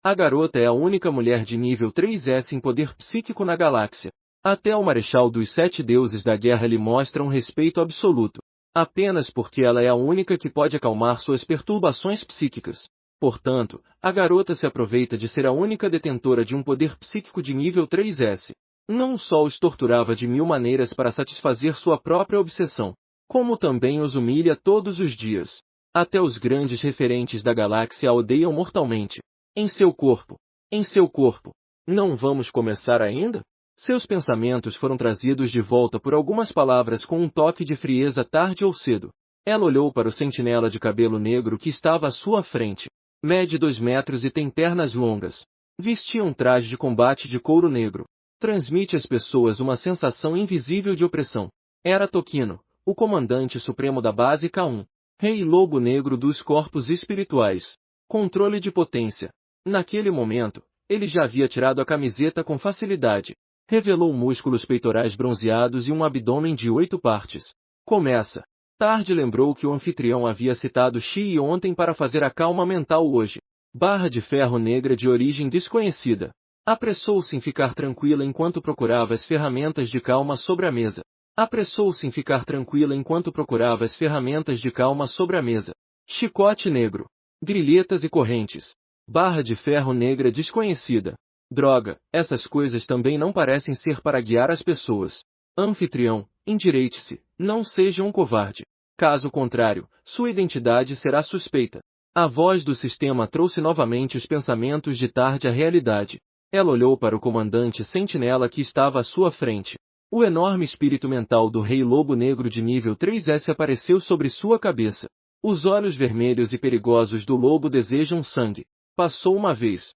A garota é a única mulher de nível 3S em poder psíquico na galáxia. Até o Marechal dos Sete Deuses da Guerra lhe mostra um respeito absoluto. Apenas porque ela é a única que pode acalmar suas perturbações psíquicas. Portanto, a garota se aproveita de ser a única detentora de um poder psíquico de nível 3S. Não só os torturava de mil maneiras para satisfazer sua própria obsessão, como também os humilha todos os dias. Até os grandes referentes da galáxia a odeiam mortalmente. Em seu corpo. Em seu corpo. Não vamos começar ainda? Seus pensamentos foram trazidos de volta por algumas palavras com um toque de frieza tarde ou cedo. Ela olhou para o sentinela de cabelo negro que estava à sua frente. Mede 2 metros e tem pernas longas. Vestia um traje de combate de couro negro. Transmite às pessoas uma sensação invisível de opressão. Era Tokino, o comandante supremo da base K1. Rei Lobo Negro dos corpos espirituais. Controle de potência. Naquele momento, ele já havia tirado a camiseta com facilidade. Revelou músculos peitorais bronzeados e um abdômen de 8 partes. Começa. Tarde lembrou que o anfitrião havia citado Shii ontem para fazer a calma mental hoje. Barra de ferro negra de origem desconhecida. Apressou-se em ficar tranquila enquanto procurava as ferramentas de calma sobre a mesa. Apressou-se em ficar tranquila enquanto procurava as ferramentas de calma sobre a mesa. Chicote negro. Grilhetas e correntes. Barra de ferro negra desconhecida. Droga, essas coisas também não parecem ser para guiar as pessoas. Anfitrião, endireite-se, não seja um covarde. Caso contrário, sua identidade será suspeita. A voz do sistema trouxe novamente os pensamentos de tarde à realidade. Ela olhou para o comandante sentinela que estava à sua frente. O enorme espírito mental do Rei Lobo Negro de nível 3S apareceu sobre sua cabeça. Os olhos vermelhos e perigosos do lobo desejam sangue. Passou uma vez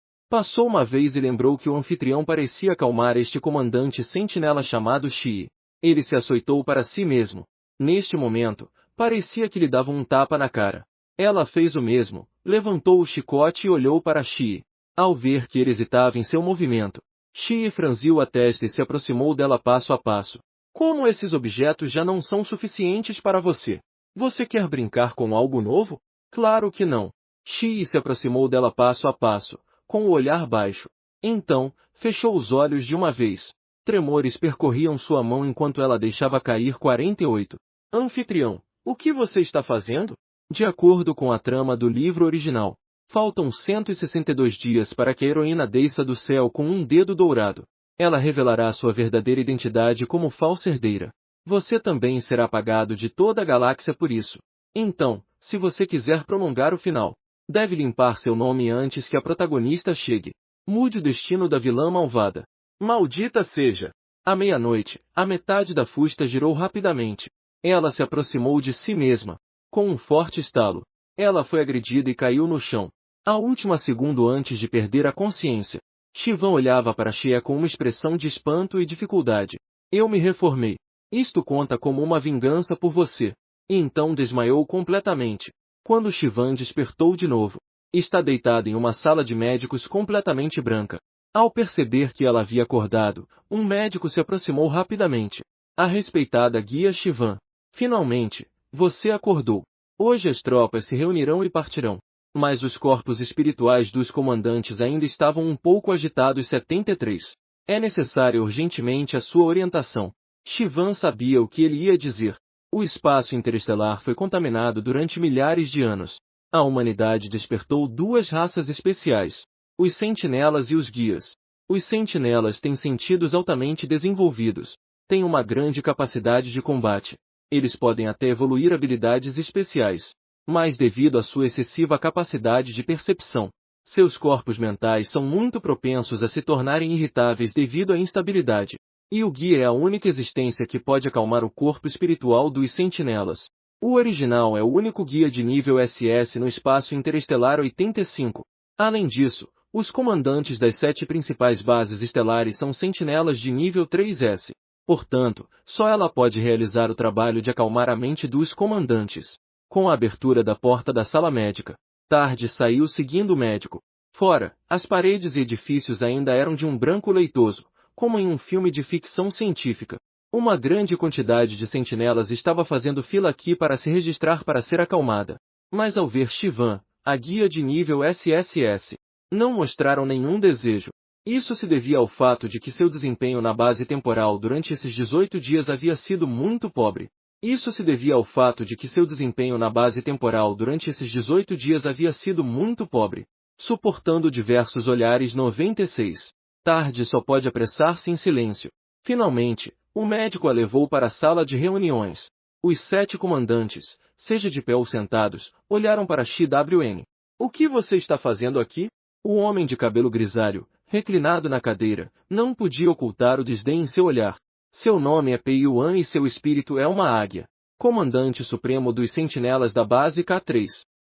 e lembrou que o anfitrião parecia acalmar este comandante sentinela chamado Shii. Ele se açoitou para si mesmo. Neste momento, parecia que lhe dava um tapa na cara. Ela fez o mesmo, levantou o chicote e olhou para Shii. Ao ver que ele hesitava em seu movimento, Shii franziu a testa e se aproximou dela passo a passo. Como esses objetos já não são suficientes para você? Você quer brincar com algo novo? Claro que não. Shii se aproximou dela passo a passo, com o olhar baixo. Então, fechou os olhos de uma vez. Tremores percorriam sua mão enquanto ela deixava cair 48. Anfitrião, o que você está fazendo? De acordo com a trama do livro original, faltam 162 dias para que a heroína desça do céu com um dedo dourado. Ela revelará sua verdadeira identidade como falsa herdeira. Você também será apagado de toda a galáxia por isso. Então, se você quiser prolongar o final, deve limpar seu nome antes que a protagonista chegue. Mude o destino da vilã malvada. Maldita seja! À meia-noite, a metade da fusta girou rapidamente. Ela se aproximou de si mesma. Com um forte estalo, ela foi agredida e caiu no chão. A última segundo antes de perder a consciência, Shivan olhava para Shea com uma expressão de espanto e dificuldade. Eu me reformei. Isto conta como uma vingança por você. E então desmaiou completamente. Quando Shivan despertou de novo, está deitada em uma sala de médicos completamente branca. Ao perceber que ela havia acordado, um médico se aproximou rapidamente. A respeitada guia Shivan. Finalmente, você acordou. Hoje as tropas se reunirão e partirão. Mas os corpos espirituais dos comandantes ainda estavam um pouco agitados. 73. É necessária urgentemente a sua orientação. Shivan sabia o que ele ia dizer. O espaço interestelar foi contaminado durante milhares de anos. A humanidade despertou duas raças especiais: os sentinelas e os guias. Os sentinelas têm sentidos altamente desenvolvidos. Têm uma grande capacidade de combate. Eles podem até evoluir habilidades especiais. Mas devido à sua excessiva capacidade de percepção, seus corpos mentais são muito propensos a se tornarem irritáveis devido à instabilidade. E o guia é a única existência que pode acalmar o corpo espiritual dos sentinelas. O original é o único guia de nível SS no espaço interestelar 85. Além disso, os comandantes das 7 principais bases estelares são sentinelas de nível 3S. Portanto, só ela pode realizar o trabalho de acalmar a mente dos comandantes. Com a abertura da porta da sala médica, Tarde saiu seguindo o médico. Fora, as paredes e edifícios ainda eram de um branco leitoso, como em um filme de ficção científica. Uma grande quantidade de sentinelas estava fazendo fila aqui para se registrar para ser acalmada. Mas ao ver Shivan, a guia de nível SSS, Não mostraram nenhum desejo. Isso se devia ao fato de que seu desempenho na base temporal durante esses 18 dias havia sido muito pobre. Isso se devia ao fato de que seu desempenho na base temporal durante esses 18 dias havia sido muito pobre, suportando diversos olhares. 96. Tarde só pode apressar-se em silêncio. Finalmente, o médico a levou para a sala de reuniões. Os 7 comandantes, seja de pé ou sentados, olharam para XWN. O que você está fazendo aqui? O homem de cabelo grisalho, reclinado na cadeira, não podia ocultar o desdém em seu olhar. Seu nome é Pei-Yuan e seu espírito é uma águia. Comandante supremo dos sentinelas da base K3.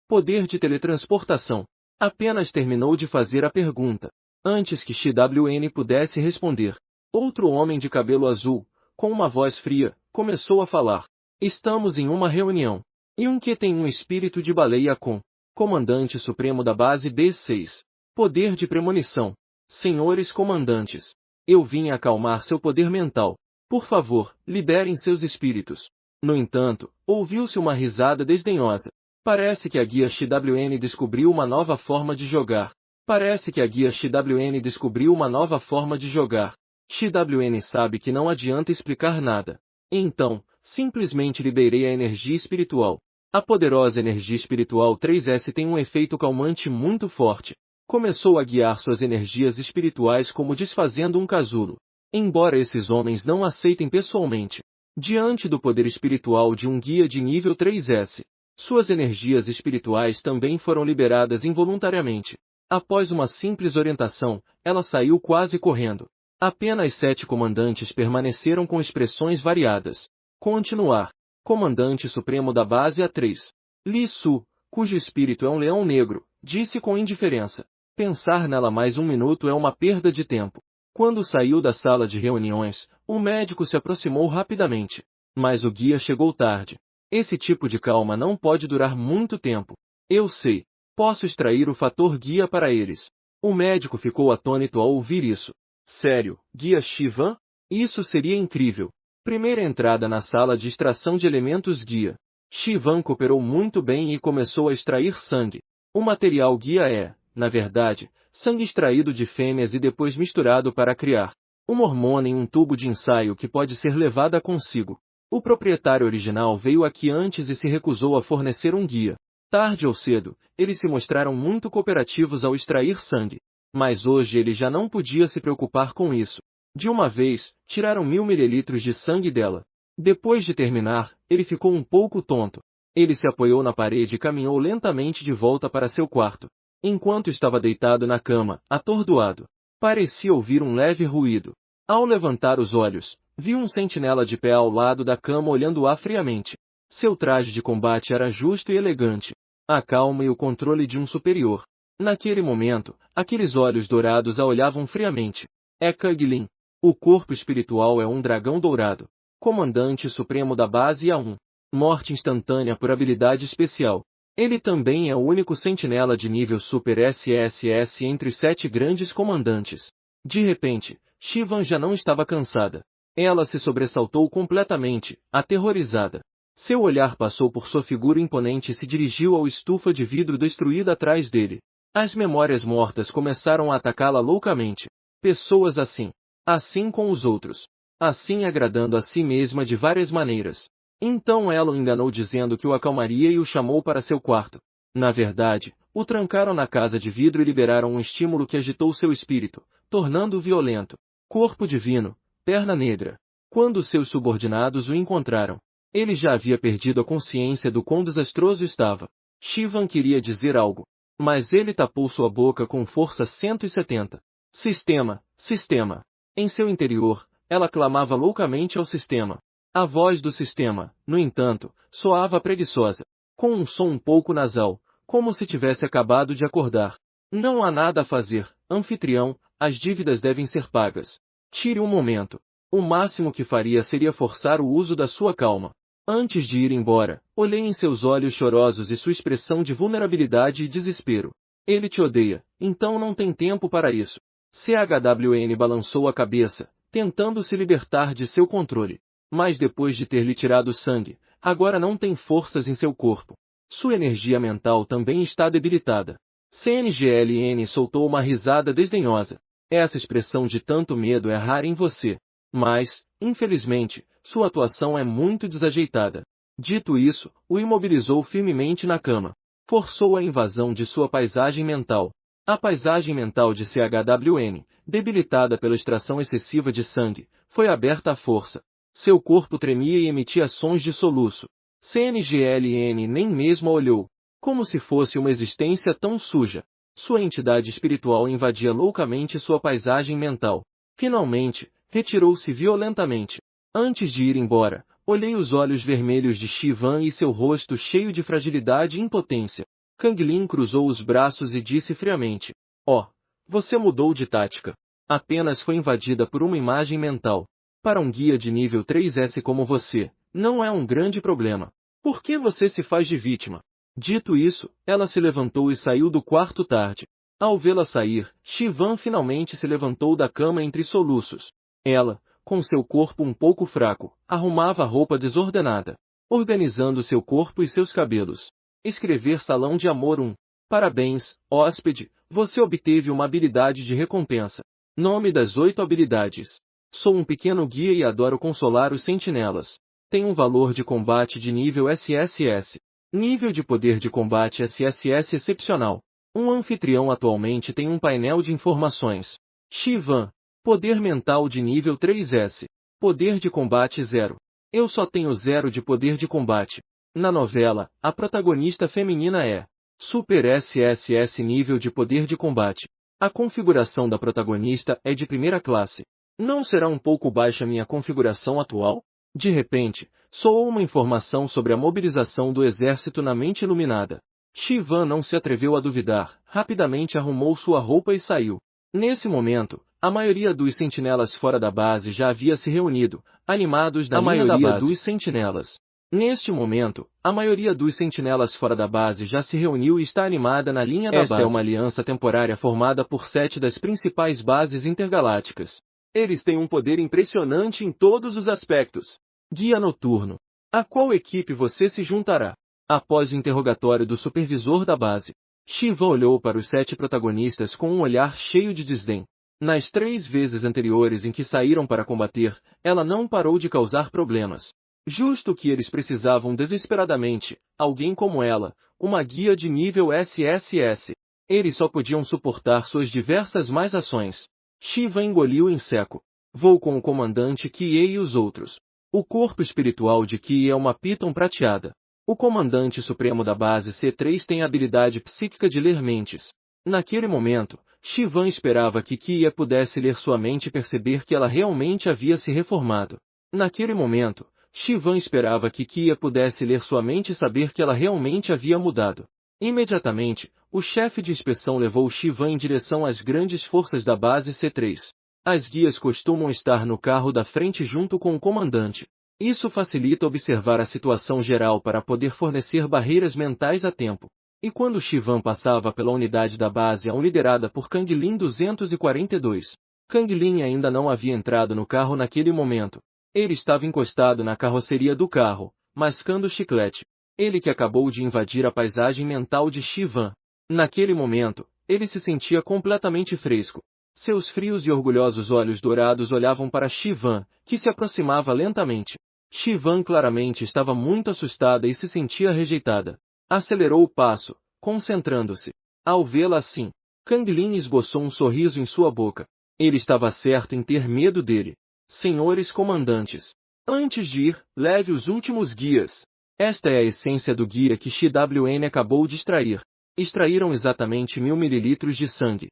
Poder de teletransportação. Apenas terminou de fazer a pergunta, antes que XWN pudesse responder. Outro homem de cabelo azul, com uma voz fria, começou a falar. Estamos em uma reunião. E um que tem um espírito de baleia com Comandante Supremo da base B6. Poder de premonição. Senhores comandantes, eu vim acalmar seu poder mental. Por favor, liberem seus espíritos. No entanto, ouviu-se uma risada desdenhosa. Parece que a guia XWN descobriu uma nova forma de jogar. Parece que a guia XWN descobriu uma nova forma de jogar. XWN sabe que não adianta explicar nada. Então, simplesmente liberei a energia espiritual. A poderosa energia espiritual 3S tem um efeito calmante muito forte. Começou a guiar suas energias espirituais como desfazendo um casulo. Embora esses homens não aceitem pessoalmente, diante do poder espiritual de um guia de nível 3S, suas energias espirituais também foram liberadas involuntariamente. Após uma simples orientação, ela saiu quase correndo. Apenas 7 comandantes permaneceram com expressões variadas. Continuar. Comandante Supremo da base A3. Li Su, cujo espírito é um leão negro, disse com indiferença. Pensar nela mais um minuto é uma perda de tempo. Quando saiu da sala de reuniões, o médico se aproximou rapidamente. Mas o guia chegou tarde. Esse tipo de calma não pode durar muito tempo. Eu sei. Posso extrair o fator guia para eles. O médico ficou atônito ao ouvir isso. Sério, guia Shivan? Isso seria incrível. Primeira entrada na sala de extração de elementos guia. Shivan cooperou muito bem e começou a extrair sangue. O material guia é, na verdade, sangue extraído de fêmeas e depois misturado para criar uma hormona em um tubo de ensaio que pode ser levada consigo. O proprietário original veio aqui antes e se recusou a fornecer um guia. Tarde ou cedo, eles se mostraram muito cooperativos ao extrair sangue. Mas hoje ele já não podia se preocupar com isso. De uma vez, tiraram 1000 mililitros de sangue dela. Depois de terminar, ele ficou um pouco tonto. Ele se apoiou na parede e caminhou lentamente de volta para seu quarto. Enquanto estava deitado na cama, atordoado, parecia ouvir um leve ruído. Ao levantar os olhos, viu um sentinela de pé ao lado da cama olhando-a friamente. Seu traje de combate era justo e elegante. A calma e o controle de um superior. Naquele momento, aqueles olhos dourados a olhavam friamente. É Kuglin. O corpo espiritual é um dragão dourado. Comandante supremo da base A1. Morte instantânea por habilidade especial. Ele também é o único sentinela de nível Super SSS entre os 7 grandes comandantes. De repente, Shivan já não estava cansada. Ela se sobressaltou completamente, aterrorizada. Seu olhar passou por sua figura imponente e se dirigiu ao estufa de vidro destruída atrás dele. As memórias mortas começaram a atacá-la loucamente. Pessoas assim com os outros, assim agradando a si mesma de várias maneiras. Então ela o enganou dizendo que o acalmaria e o chamou para seu quarto. Na verdade, o trancaram na casa de vidro e liberaram um estímulo que agitou seu espírito, tornando-o violento. Corpo divino, perna negra. Quando seus subordinados o encontraram, ele já havia perdido a consciência do quão desastroso estava. Shivan queria dizer algo, mas ele tapou sua boca com força 170. Sistema, sistema. Em seu interior, ela clamava loucamente ao sistema. A voz do sistema, no entanto, soava preguiçosa, com um som um pouco nasal, como se tivesse acabado de acordar. Não há nada a fazer, anfitrião, as dívidas devem ser pagas. Tire um momento. O máximo que faria seria forçar o uso da sua calma. Antes de ir embora, olhei em seus olhos chorosos e sua expressão de vulnerabilidade e desespero. Ele te odeia, então não tem tempo para isso. CHWN balançou a cabeça, tentando se libertar de seu controle. Mas depois de ter lhe tirado sangue, agora não tem forças em seu corpo. Sua energia mental também está debilitada. CNGLN soltou uma risada desdenhosa. Essa expressão de tanto medo é rara em você. Mas, infelizmente, sua atuação é muito desajeitada. Dito isso, o imobilizou firmemente na cama. Forçou a invasão de sua paisagem mental. A paisagem mental de CHWN, debilitada pela extração excessiva de sangue, foi aberta à força. Seu corpo tremia e emitia sons de soluço. CNGLN nem mesmo a olhou. Como se fosse uma existência tão suja. Sua entidade espiritual invadia loucamente sua paisagem mental. Finalmente, retirou-se violentamente. Antes de ir embora, olhei os olhos vermelhos de Shivan e seu rosto cheio de fragilidade e impotência. Kang Lin cruzou os braços e disse friamente: "Oh, você mudou de tática. Apenas foi invadida por uma imagem mental. Para um guia de nível 3S como você, não é um grande problema. Por que você se faz de vítima?" Dito isso, ela se levantou e saiu do quarto tarde. Ao vê-la sair, Shivan finalmente se levantou da cama entre soluços. Ela, com seu corpo um pouco fraco, arrumava a roupa desordenada, organizando seu corpo e seus cabelos. Escrever Salão de Amor 1. Parabéns, hóspede, você obteve uma habilidade de recompensa. Nome das 8 habilidades. Sou um pequeno guia e adoro consolar os sentinelas. Tem um valor de combate de nível SSS. Nível de poder de combate SSS excepcional. Um anfitrião atualmente tem um painel de informações. Shivan. Poder mental de nível 3S. Poder de combate 0. Eu só tenho 0 de poder de combate. Na novela, a protagonista feminina é Super SSS nível de poder de combate. A configuração da protagonista é de primeira classe. Não será um pouco baixa minha configuração atual? De repente, soou uma informação sobre a mobilização do exército na mente iluminada. Shivan não se atreveu a duvidar, rapidamente arrumou sua roupa e saiu. Nesse momento, a maioria dos sentinelas fora da base já havia se reunido, animados na linha da base. Dos sentinelas. Neste momento, a maioria dos sentinelas fora da base já se reuniu e está animada na linha da base. Esta é uma aliança temporária formada por 7 das principais bases intergalácticas. Eles têm um poder impressionante em todos os aspectos. Guia noturno. A qual equipe você se juntará? Após o interrogatório do supervisor da base, Shiva olhou para os 7 protagonistas com um olhar cheio de desdém. Nas 3 vezes anteriores em que saíram para combater, ela não parou de causar problemas. Justo que eles precisavam desesperadamente, alguém como ela, uma guia de nível SSS. Eles só podiam suportar suas diversas más ações. Shiva engoliu em seco. Vou com o comandante Kie e os outros. O corpo espiritual de Kie é uma Piton prateada. O comandante supremo da base C3 tem a habilidade psíquica de ler mentes. Naquele momento, Shivan esperava que Kie pudesse ler sua mente e perceber que ela realmente havia se reformado. Naquele momento, Shivan esperava que Kie pudesse ler sua mente e saber que ela realmente havia mudado. Imediatamente, o chefe de inspeção levou Shivan em direção às grandes forças da base C3. As guias costumam estar no carro da frente junto com o comandante. Isso facilita observar a situação geral para poder fornecer barreiras mentais a tempo. E quando Shivan passava pela unidade da base liderada por Kang Lin 242, Kang Lin ainda não havia entrado no carro naquele momento. Ele estava encostado na carroceria do carro, mascando chiclete. Ele que acabou de invadir a paisagem mental de Shivan. Naquele momento, ele se sentia completamente fresco. Seus frios e orgulhosos olhos dourados olhavam para Shivan, que se aproximava lentamente. Shivan claramente estava muito assustada e se sentia rejeitada. Acelerou o passo, concentrando-se. Ao vê-la assim, Kang Lin esboçou um sorriso em sua boca. Ele estava certo em ter medo dele. Senhores comandantes, antes de ir, leve os últimos guias. Esta é a essência do guia que XWN acabou de extrair. Extraíram exatamente 1000 ml de sangue.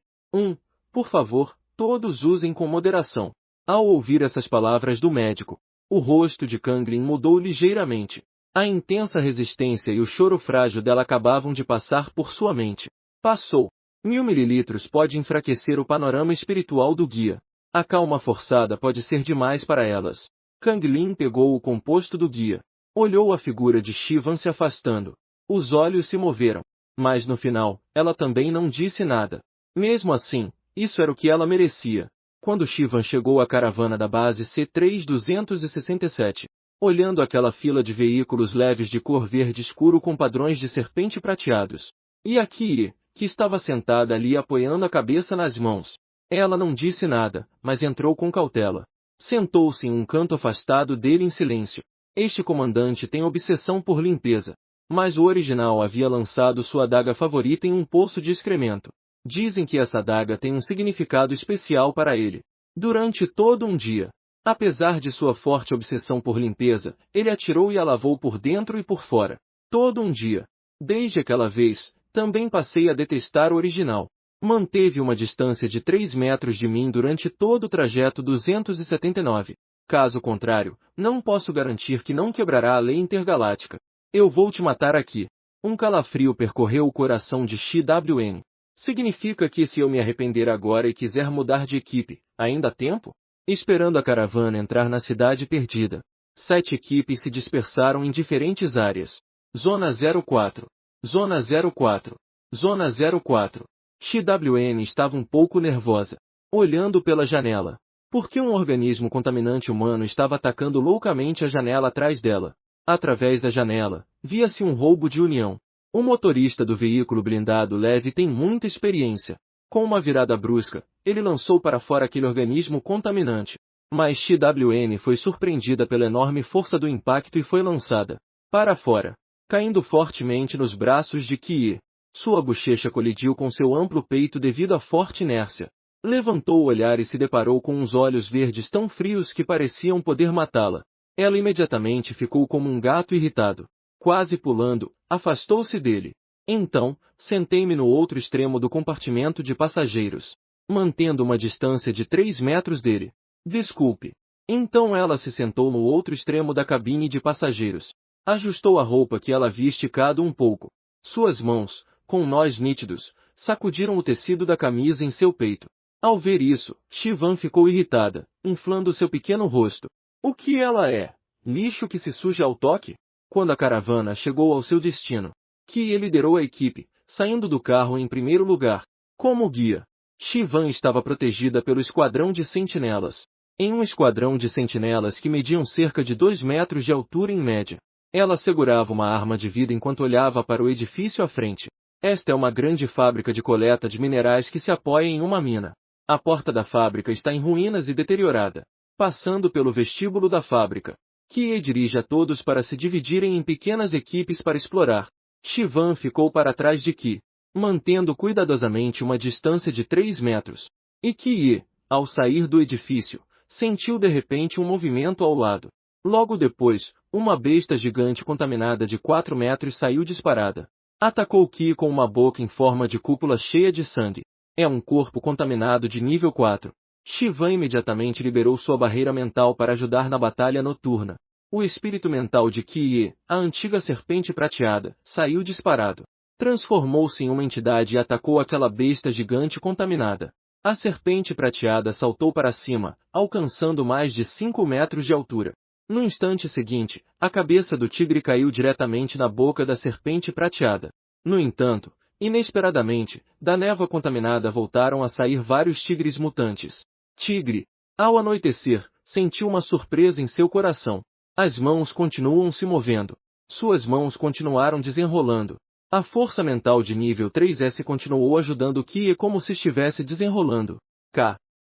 Por favor, todos usem com moderação. Ao ouvir essas palavras do médico, o rosto de Kang Lin mudou ligeiramente. A intensa resistência e o choro frágil dela acabavam de passar por sua mente. Passou. 1000 ml pode enfraquecer o panorama espiritual do guia. A calma forçada pode ser demais para elas. Kang Lin pegou o composto do guia. Olhou a figura de Shivan se afastando. Os olhos se moveram. Mas no final, ela também não disse nada. Mesmo assim, isso era o que ela merecia. Quando Shivan chegou à caravana da base C3-267, olhando aquela fila de veículos leves de cor verde escuro com padrões de serpente prateados. E aqui, que estava sentada ali apoiando a cabeça nas mãos. Ela não disse nada, mas entrou com cautela. Sentou-se em um canto afastado dele em silêncio. Este comandante tem obsessão por limpeza. Mas o original havia lançado sua adaga favorita em um poço de excremento. Dizem que essa adaga tem um significado especial para ele. Durante todo um dia, apesar de sua forte obsessão por limpeza, ele atirou e a lavou por dentro e por fora. Todo um dia. Desde aquela vez, também passei a detestar o original. Manteve uma distância de 3 metros de mim durante todo o trajeto 279. Caso contrário, não posso garantir que não quebrará a lei intergaláctica. Eu vou te matar aqui. Um calafrio percorreu o coração de XWN. Significa que se eu me arrepender agora e quiser mudar de equipe, ainda há tempo? Esperando a caravana entrar na cidade perdida, 7 equipes se dispersaram em diferentes áreas. Zona 04. Zona 04. Zona 04. XWN estava um pouco nervosa, olhando pela janela. Porque um organismo contaminante humano estava atacando loucamente a janela atrás dela. Através da janela, via-se um roubo de união. O motorista do veículo blindado leve tem muita experiência. Com uma virada brusca, ele lançou para fora aquele organismo contaminante. Mas XWN foi surpreendida pela enorme força do impacto e foi lançada para fora, caindo fortemente nos braços de Kie. Sua bochecha colidiu com seu amplo peito devido à forte inércia. Levantou o olhar e se deparou com uns olhos verdes tão frios que pareciam poder matá-la. Ela imediatamente ficou como um gato irritado. Quase pulando, afastou-se dele. Então, sentei-me no outro extremo do compartimento de passageiros, mantendo uma distância de 3 metros dele. Desculpe. Então ela se sentou no outro extremo da cabine de passageiros. Ajustou a roupa que ela havia esticado um pouco. Suas mãos, com nós nítidos, sacudiram o tecido da camisa em seu peito. Ao ver isso, Shivan ficou irritada, inflando seu pequeno rosto. O que ela é? Lixo que se suja ao toque? Quando a caravana chegou ao seu destino, Kie liderou a equipe, saindo do carro em primeiro lugar. Como guia, Shivan estava protegida pelo esquadrão de sentinelas. Em um esquadrão de sentinelas que mediam cerca de 2 metros de altura em média, ela segurava uma arma de vida enquanto olhava para o edifício à frente. Esta é uma grande fábrica de coleta de minerais que se apoia em uma mina. A porta da fábrica está em ruínas e deteriorada. Passando pelo vestíbulo da fábrica, Kie dirige a todos para se dividirem em pequenas equipes para explorar. Shivan ficou para trás de Kie, mantendo cuidadosamente uma distância de 3 metros. E Kie, ao sair do edifício, sentiu de repente um movimento ao lado. Logo depois, uma besta gigante contaminada de 4 metros saiu disparada. Atacou Kie com uma boca em forma de cúpula cheia de sangue. É um corpo contaminado de nível 4. Shivan imediatamente liberou sua barreira mental para ajudar na batalha noturna. O espírito mental de Kie, a antiga serpente prateada, saiu disparado. Transformou-se em uma entidade e atacou aquela besta gigante contaminada. A serpente prateada saltou para cima, alcançando mais de 5 metros de altura. No instante seguinte, a cabeça do tigre caiu diretamente na boca da serpente prateada. No entanto, inesperadamente, da névoa contaminada voltaram a sair vários tigres mutantes. Tigre, ao anoitecer, sentiu uma surpresa em seu coração. As mãos continuam se movendo. Suas mãos continuaram desenrolando. A força mental de nível 3S continuou ajudando Kie como se estivesse desenrolando.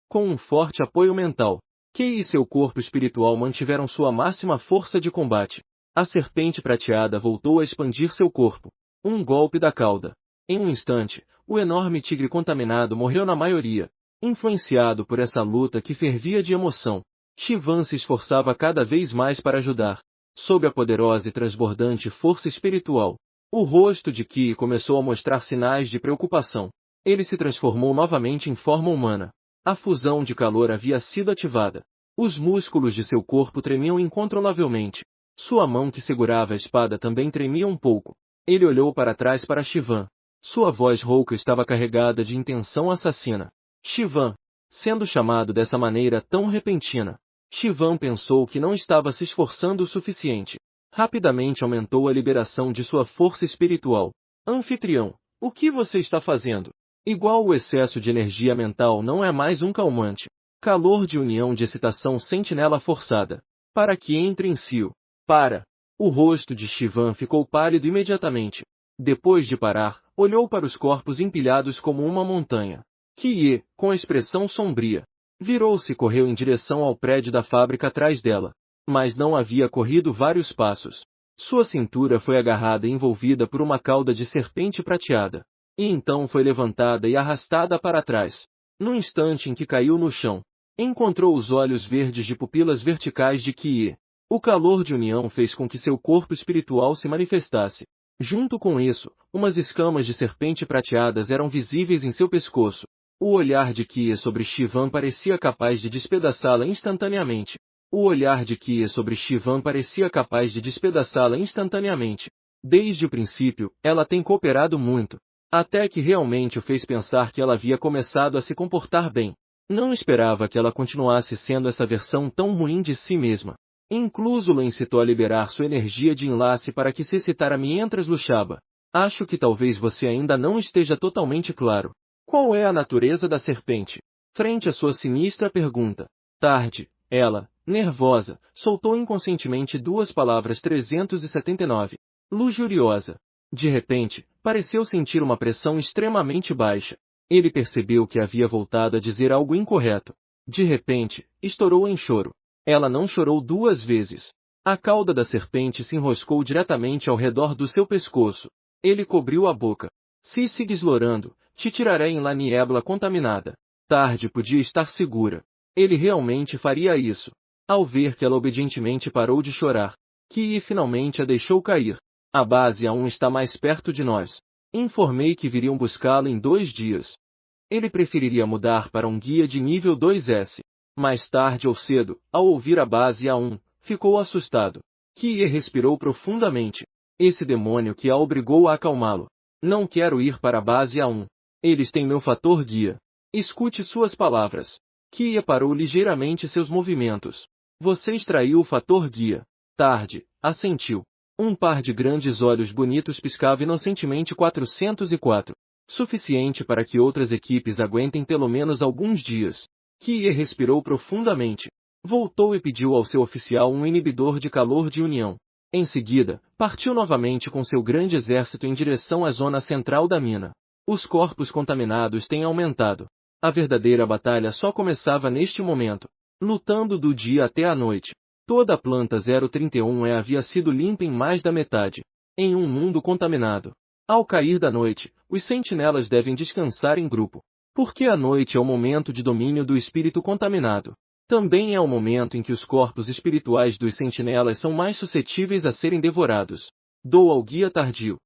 Com um forte apoio mental, Kie e seu corpo espiritual mantiveram sua máxima força de combate. A serpente prateada voltou a expandir seu corpo. Um golpe da cauda. Em um instante, o enorme tigre contaminado morreu na maioria. Influenciado por essa luta que fervia de emoção, Shivan se esforçava cada vez mais para ajudar. Sob a poderosa e transbordante força espiritual, o rosto de Kie começou a mostrar sinais de preocupação. Ele se transformou novamente em forma humana. A fusão de calor havia sido ativada. Os músculos de seu corpo tremiam incontrolavelmente. Sua mão que segurava a espada também tremia um pouco. Ele olhou para trás para Shivan. Sua voz rouca estava carregada de intenção assassina. Shivan, sendo chamado dessa maneira tão repentina, Shivan pensou que não estava se esforçando o suficiente. Rapidamente aumentou a liberação de sua força espiritual. Anfitrião, o que você está fazendo? Igual o excesso de energia mental não é mais um calmante. Calor de união de excitação sentinela forçada. Para que entre em si. Para. O rosto de Shivan ficou pálido imediatamente. Depois de parar, Olhou para os corpos empilhados como uma montanha. Kie, com expressão sombria, virou-se e correu em direção ao prédio da fábrica atrás dela. Mas não havia corrido vários passos. Sua cintura foi agarrada e envolvida por uma cauda de serpente prateada. E então foi levantada e arrastada para trás. No instante em que caiu no chão, encontrou os olhos verdes de pupilas verticais de Kie. O calor de união fez com que seu corpo espiritual se manifestasse. Junto com isso, umas escamas de serpente prateadas eram visíveis em seu pescoço. O olhar de Kie sobre Shivan parecia capaz de despedaçá-la instantaneamente. O olhar de Kie sobre Shivan parecia capaz de despedaçá-la instantaneamente. Desde o princípio, ela tem cooperado muito. Até que realmente o fez pensar que ela havia começado a se comportar bem. Não esperava que ela continuasse sendo essa versão tão ruim de si mesma. Incluso lo incitou a liberar sua energia de enlace para que se excitara mientras luxava. Acho que talvez você ainda não esteja totalmente claro. Qual é a natureza da serpente? Frente à sua sinistra pergunta. Tarde, ela, nervosa, soltou inconscientemente duas palavras 379. Lujuriosa. De repente, pareceu sentir uma pressão extremamente baixa. Ele percebeu que havia voltado a dizer algo incorreto. De repente, estourou em choro. Ela não chorou duas vezes. A cauda da serpente se enroscou diretamente ao redor do seu pescoço. Ele cobriu a boca. Se sigue explorando, te tirarei em la niebla contaminada. Tarde podia estar segura. Ele realmente faria isso. Ao ver que ela obedientemente parou de chorar, Kie finalmente a deixou cair. A base A1 está mais perto de nós. Informei que viriam buscá-lo em 2 dias. Ele preferiria mudar para um guia de nível 2S. Mais tarde ou cedo, ao ouvir a base A1, ficou assustado. Kie respirou profundamente. Esse demônio que a obrigou a acalmá-lo. Não quero ir para a base A1. Eles têm meu fator guia. Escute suas palavras. Kie parou ligeiramente seus movimentos. Você extraiu o fator guia. Tarde, assentiu. Um par de grandes olhos bonitos piscava inocentemente 404. Suficiente para que outras equipes aguentem pelo menos alguns dias. Kie respirou profundamente. Voltou e pediu ao seu oficial um inibidor de calor de união. Em seguida, partiu novamente com seu grande exército em direção à zona central da mina. Os corpos contaminados têm aumentado. A verdadeira batalha só começava neste momento. Lutando do dia até a noite. Toda a planta 031 havia sido limpa em mais da metade. Em um mundo contaminado. Ao cair da noite, os sentinelas devem descansar em grupo. Porque a noite é o momento de domínio do espírito contaminado. Também é o momento em que os corpos espirituais dos sentinelas são mais suscetíveis a serem devorados. Dou ao guia tardio.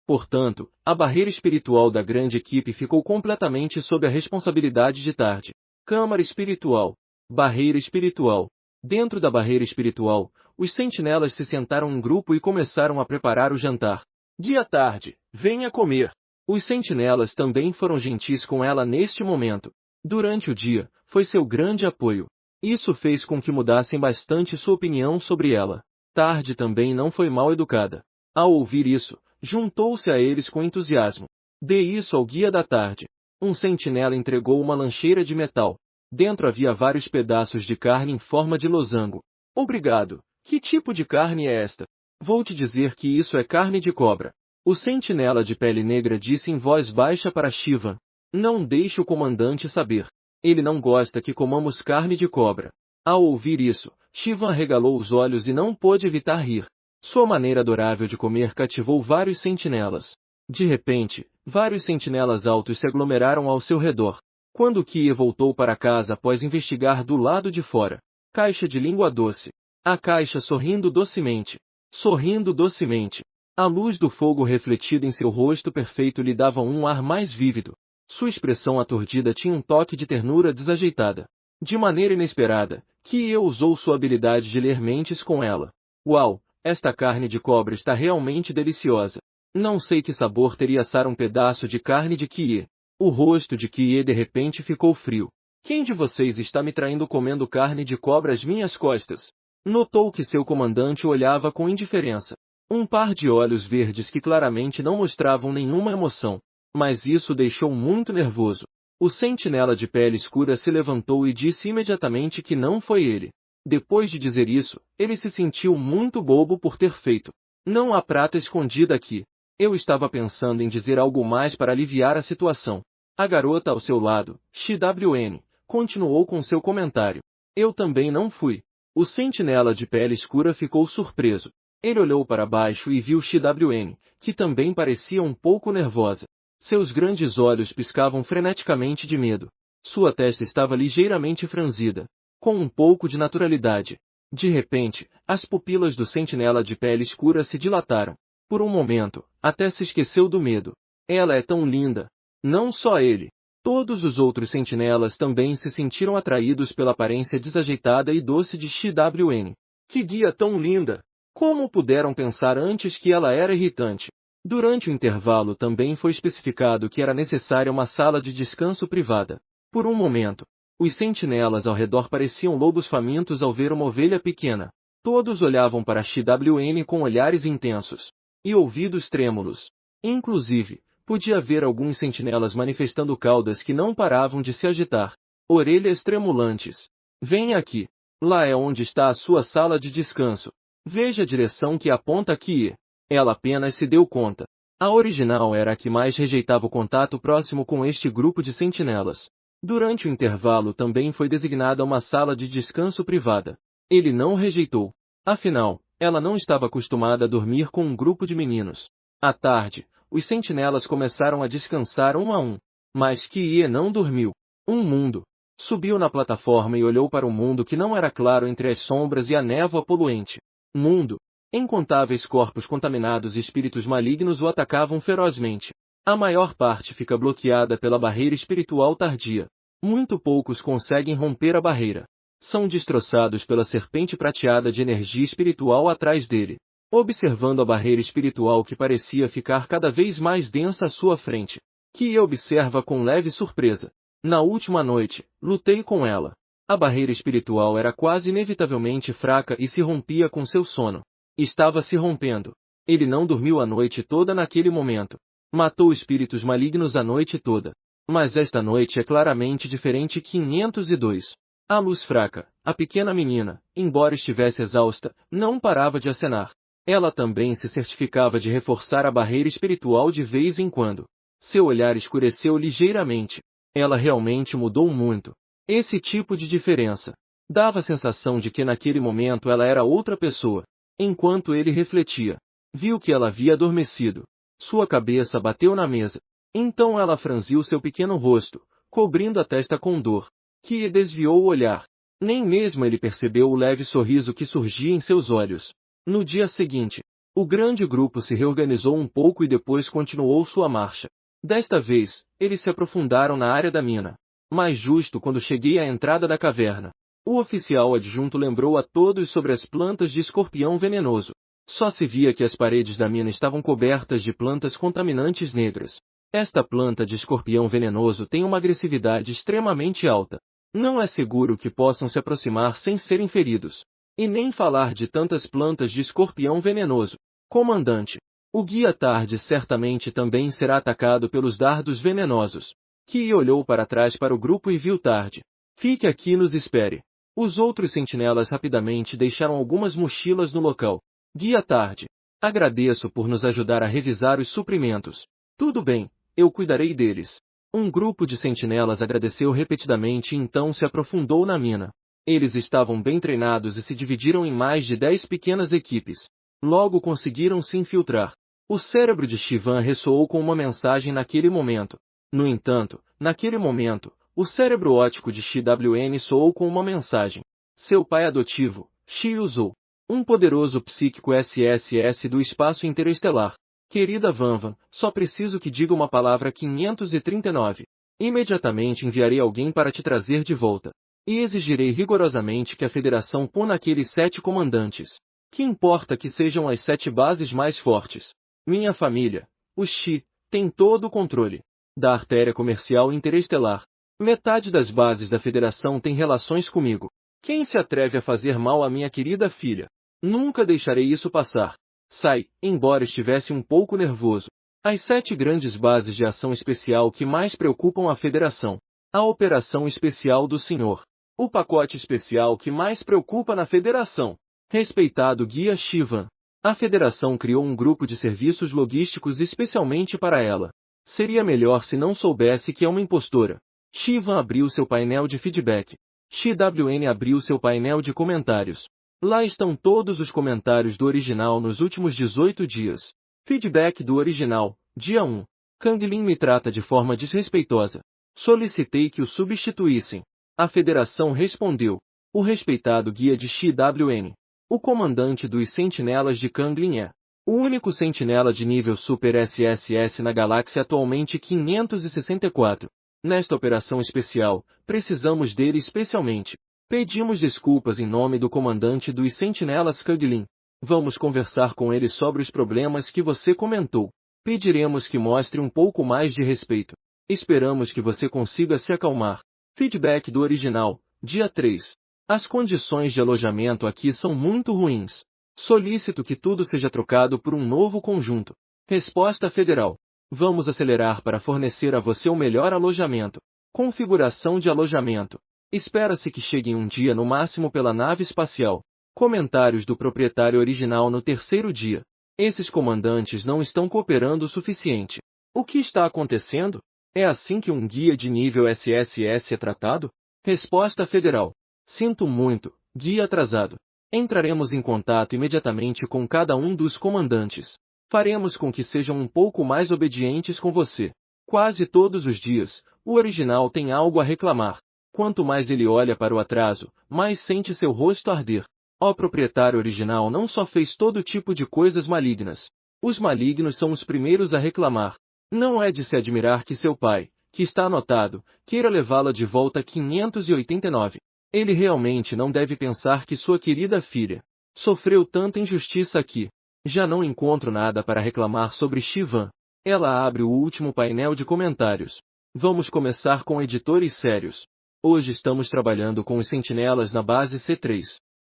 Portanto, a barreira espiritual da grande equipe ficou completamente sob a responsabilidade de Tarde. Câmara espiritual. Barreira espiritual. Dentro da barreira espiritual, os sentinelas se sentaram em grupo e começaram a preparar o jantar. Dia tarde, venha comer. Os sentinelas também foram gentis com ela neste momento. Durante o dia, foi seu grande apoio. Isso fez com que mudassem bastante sua opinião sobre ela. Tarde também não foi mal educada. Ao ouvir isso, juntou-se a eles com entusiasmo. Dê isso ao guia da tarde. Um sentinela entregou uma lancheira de metal. Dentro havia vários pedaços de carne em forma de losango. Obrigado. Que tipo de carne é esta? Vou te dizer que isso é carne de cobra. O sentinela de pele negra disse em voz baixa para Shivan. Não deixe o comandante saber. Ele não gosta que comamos carne de cobra. Ao ouvir isso, Shivan arregalou os olhos e não pôde evitar rir. Sua maneira adorável de comer cativou vários sentinelas. De repente, vários sentinelas altos se aglomeraram ao seu redor. Quando Kie voltou para casa após investigar do lado de fora. Caixa de língua doce. A caixa sorrindo docemente. Sorrindo docemente. A luz do fogo refletida em seu rosto perfeito lhe dava um ar mais vívido. Sua expressão aturdida tinha um toque de ternura desajeitada. De maneira inesperada, Kie usou sua habilidade de ler mentes com ela. Uau, esta carne de cobra está realmente deliciosa. Não sei que sabor teria assar um pedaço de carne de Kie. O rosto de Kie de repente ficou frio. Quem de vocês está me traindo comendo carne de cobra às minhas costas? Notou que seu comandante o olhava com indiferença. Um par de olhos verdes que claramente não mostravam nenhuma emoção. Mas isso o deixou muito nervoso. O sentinela de pele escura se levantou e disse imediatamente que não foi ele. Depois de dizer isso, ele se sentiu muito bobo por ter feito. Não há prata escondida aqui. Eu estava pensando em dizer algo mais para aliviar a situação. A garota ao seu lado, XWN, continuou com seu comentário. Eu também não fui. O sentinela de pele escura ficou surpreso. Ele olhou para baixo e viu XWN, que também parecia um pouco nervosa. Seus grandes olhos piscavam freneticamente de medo. Sua testa estava ligeiramente franzida, com um pouco de naturalidade. De repente, as pupilas do sentinela de pele escura se dilataram. Por um momento, até se esqueceu do medo. Ela é tão linda. Não só ele. Todos os outros sentinelas também se sentiram atraídos pela aparência desajeitada e doce de XWN. Que guia tão linda! Como puderam pensar antes que ela era irritante? Durante o intervalo também foi especificado que era necessária uma sala de descanso privada. Por um momento, os sentinelas ao redor pareciam lobos famintos ao ver uma ovelha pequena. Todos olhavam para XWN com olhares intensos e ouvidos trêmulos. Inclusive, podia ver alguns sentinelas manifestando caudas que não paravam de se agitar. Orelhas tremulantes. Venha aqui. Lá é onde está a sua sala de descanso. Veja a direção que aponta aqui. Ela apenas se deu conta. A original era a que mais rejeitava o contato próximo com este grupo de sentinelas. Durante o intervalo também foi designada uma sala de descanso privada. Ele não rejeitou. Afinal, ela não estava acostumada a dormir com um grupo de meninos. À tarde, os sentinelas começaram a descansar um a um. Mas Kie não dormiu. Um mundo. Subiu na plataforma e olhou para o mundo que não era claro entre as sombras e a névoa poluente. Mundo. Incontáveis corpos contaminados e espíritos malignos o atacavam ferozmente. A maior parte fica bloqueada pela barreira espiritual tardia. Muito poucos conseguem romper a barreira. São destroçados pela serpente prateada de energia espiritual atrás dele. Observando a barreira espiritual que parecia ficar cada vez mais densa à sua frente, Kie observa com leve surpresa. Na última noite, lutei com ela. A barreira espiritual era quase inevitavelmente fraca e se rompia com seu sono. Estava se rompendo. Ele não dormiu a noite toda naquele momento. Matou espíritos malignos a noite toda. Mas esta noite é claramente diferente. 502. A luz fraca, a pequena menina, embora estivesse exausta, não parava de acenar. Ela também se certificava de reforçar a barreira espiritual de vez em quando. Seu olhar escureceu ligeiramente. Ela realmente mudou muito. Esse tipo de diferença dava a sensação de que naquele momento ela era outra pessoa. Enquanto ele refletia, viu que ela havia adormecido. Sua cabeça bateu na mesa. Então ela franziu seu pequeno rosto, cobrindo a testa com dor. Kie desviou o olhar. Nem mesmo ele percebeu o leve sorriso que surgia em seus olhos. No dia seguinte, o grande grupo se reorganizou um pouco e depois continuou sua marcha. Desta vez, eles se aprofundaram na área da mina. Mas justo quando cheguei à entrada da caverna, o oficial adjunto lembrou a todos sobre as plantas de escorpião venenoso. Só se via que as paredes da mina estavam cobertas de plantas contaminantes negras. Esta planta de escorpião venenoso tem uma agressividade extremamente alta. Não é seguro que possam se aproximar sem serem feridos. E nem falar de tantas plantas de escorpião venenoso. Comandante, o guia Tarde certamente também será atacado pelos dardos venenosos. Kie olhou para trás para o grupo e viu Tarde. Fique aqui e nos espere. Os outros sentinelas rapidamente deixaram algumas mochilas no local. Guia Tarde, agradeço por nos ajudar a revisar os suprimentos. Tudo bem, eu cuidarei deles. Um grupo de sentinelas agradeceu repetidamente e então se aprofundou na mina. Eles estavam bem treinados e se dividiram em mais de 10 pequenas equipes. Logo conseguiram se infiltrar. O cérebro de Shivan ressoou com uma mensagem naquele momento. No entanto, naquele momento, o cérebro óptico de XWN soou com uma mensagem. Seu pai adotivo, Shiuzo. Um poderoso psíquico SSS do espaço interestelar. Querida Vanvan, só preciso que diga uma palavra 539. Imediatamente enviarei alguém para te trazer de volta. E exigirei rigorosamente que a Federação puna aqueles 7 comandantes. Que importa que sejam as 7 bases mais fortes. Minha família, os Shi, tem todo o controle da artéria comercial interestelar. Metade das bases da Federação tem relações comigo. Quem se atreve a fazer mal à minha querida filha? Nunca deixarei isso passar. Sai, embora estivesse um pouco nervoso. As 7 grandes bases de ação especial que mais preocupam a Federação. A Operação Especial do Senhor. O pacote especial que mais preocupa na Federação. Respeitado Guia Shivan. A federação criou um grupo de serviços logísticos especialmente para ela. Seria melhor se não soubesse que é uma impostora. Shivan abriu seu painel de feedback. XWN abriu seu painel de comentários. Lá estão todos os comentários do original nos últimos 18 dias. Feedback do original, dia 1. Kang Lin me trata de forma desrespeitosa. Solicitei que o substituíssem. A federação respondeu. O respeitado guia de XWN. O comandante dos sentinelas de Kang Lin é o único sentinela de nível Super SSS na galáxia atualmente 564. Nesta operação especial, precisamos dele especialmente. Pedimos desculpas em nome do comandante dos sentinelas Kang Lin. Vamos conversar com ele sobre os problemas que você comentou. Pediremos que mostre um pouco mais de respeito. Esperamos que você consiga se acalmar. Feedback do original, dia 3. As condições de alojamento aqui são muito ruins. Solicito que tudo seja trocado por um novo conjunto. Resposta federal. Vamos acelerar para fornecer a você o melhor alojamento. Configuração de alojamento. Espera-se que cheguem um dia no máximo pela nave espacial. Comentários do proprietário original no terceiro dia. Esses comandantes não estão cooperando o suficiente. O que está acontecendo? É assim que um guia de nível SSS é tratado? Resposta federal. Sinto muito, guia atrasado. Entraremos em contato imediatamente com cada um dos comandantes. Faremos com que sejam um pouco mais obedientes com você. Quase todos os dias, o original tem algo a reclamar. Quanto mais ele olha para o atraso, mais sente seu rosto arder. O proprietário original não só fez todo tipo de coisas malignas. Os malignos são os primeiros a reclamar. Não é de se admirar que seu pai, que está anotado, queira levá-la de volta a 589. Ele realmente não deve pensar que sua querida filha sofreu tanta injustiça aqui. Já não encontro nada para reclamar sobre Shivan. Ela abre o último painel de comentários. Vamos começar com editores sérios. Hoje estamos trabalhando com os sentinelas na base C3.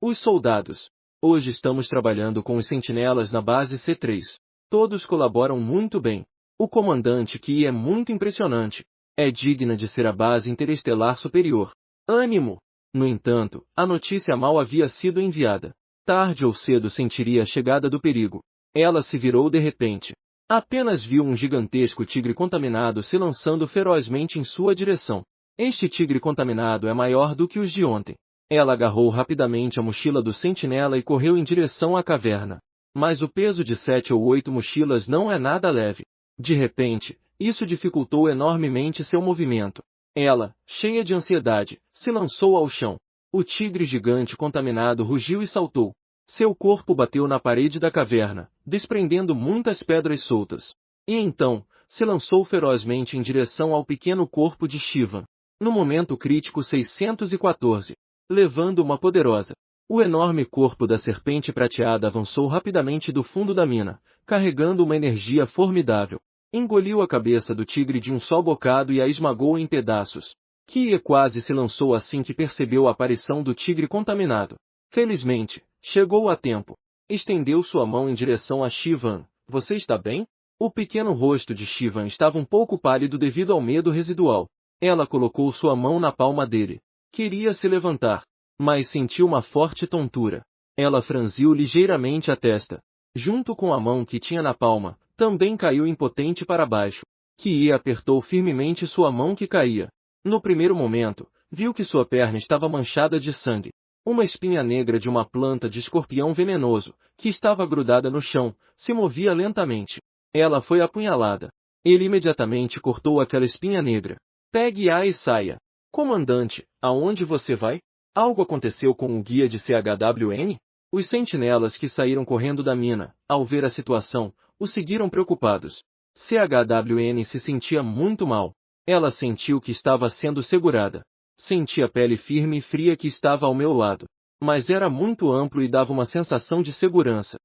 Os soldados. Hoje estamos trabalhando com os sentinelas na base C3. Todos colaboram muito bem. O comandante que é muito impressionante. É digna de ser a base interestelar superior. Ânimo! No entanto, a notícia mal havia sido enviada. Tarde ou cedo sentiria a chegada do perigo. Ela se virou de repente. Apenas viu um gigantesco tigre contaminado se lançando ferozmente em sua direção. Este tigre contaminado é maior do que os de ontem. Ela agarrou rapidamente a mochila do sentinela e correu em direção à caverna. Mas o peso de 7 ou 8 mochilas não é nada leve. De repente, isso dificultou enormemente seu movimento. Ela, cheia de ansiedade, se lançou ao chão. O tigre gigante contaminado rugiu e saltou. Seu corpo bateu na parede da caverna, desprendendo muitas pedras soltas. E então, se lançou ferozmente em direção ao pequeno corpo de Shivan. No momento crítico 614, levando uma poderosa. O enorme corpo da serpente prateada avançou rapidamente do fundo da mina, carregando uma energia formidável. Engoliu a cabeça do tigre de um só bocado e a esmagou em pedaços. Kie quase se lançou assim que percebeu a aparição do tigre contaminado. Felizmente, chegou a tempo. Estendeu sua mão em direção a Shivan. Você está bem? O pequeno rosto de Shivan estava um pouco pálido devido ao medo residual. Ela colocou sua mão na palma dele. Queria se levantar, mas sentiu uma forte tontura. Ela franziu ligeiramente a testa. Junto com a mão que tinha na palma, também caiu impotente para baixo. Kie apertou firmemente sua mão que caía. No primeiro momento, viu que sua perna estava manchada de sangue. Uma espinha negra de uma planta de escorpião venenoso, que estava grudada no chão, se movia lentamente. Ela foi apunhalada. Ele imediatamente cortou aquela espinha negra. Pegue-a e saia. Comandante, aonde você vai? Algo aconteceu com o guia de CHWN? Os sentinelas que saíram correndo da mina, ao ver a situação, o seguiram preocupados. CHWN se sentia muito mal. Ela sentiu que estava sendo segurada. Senti a pele firme e fria que estava ao meu lado. Mas era muito amplo e dava uma sensação de segurança.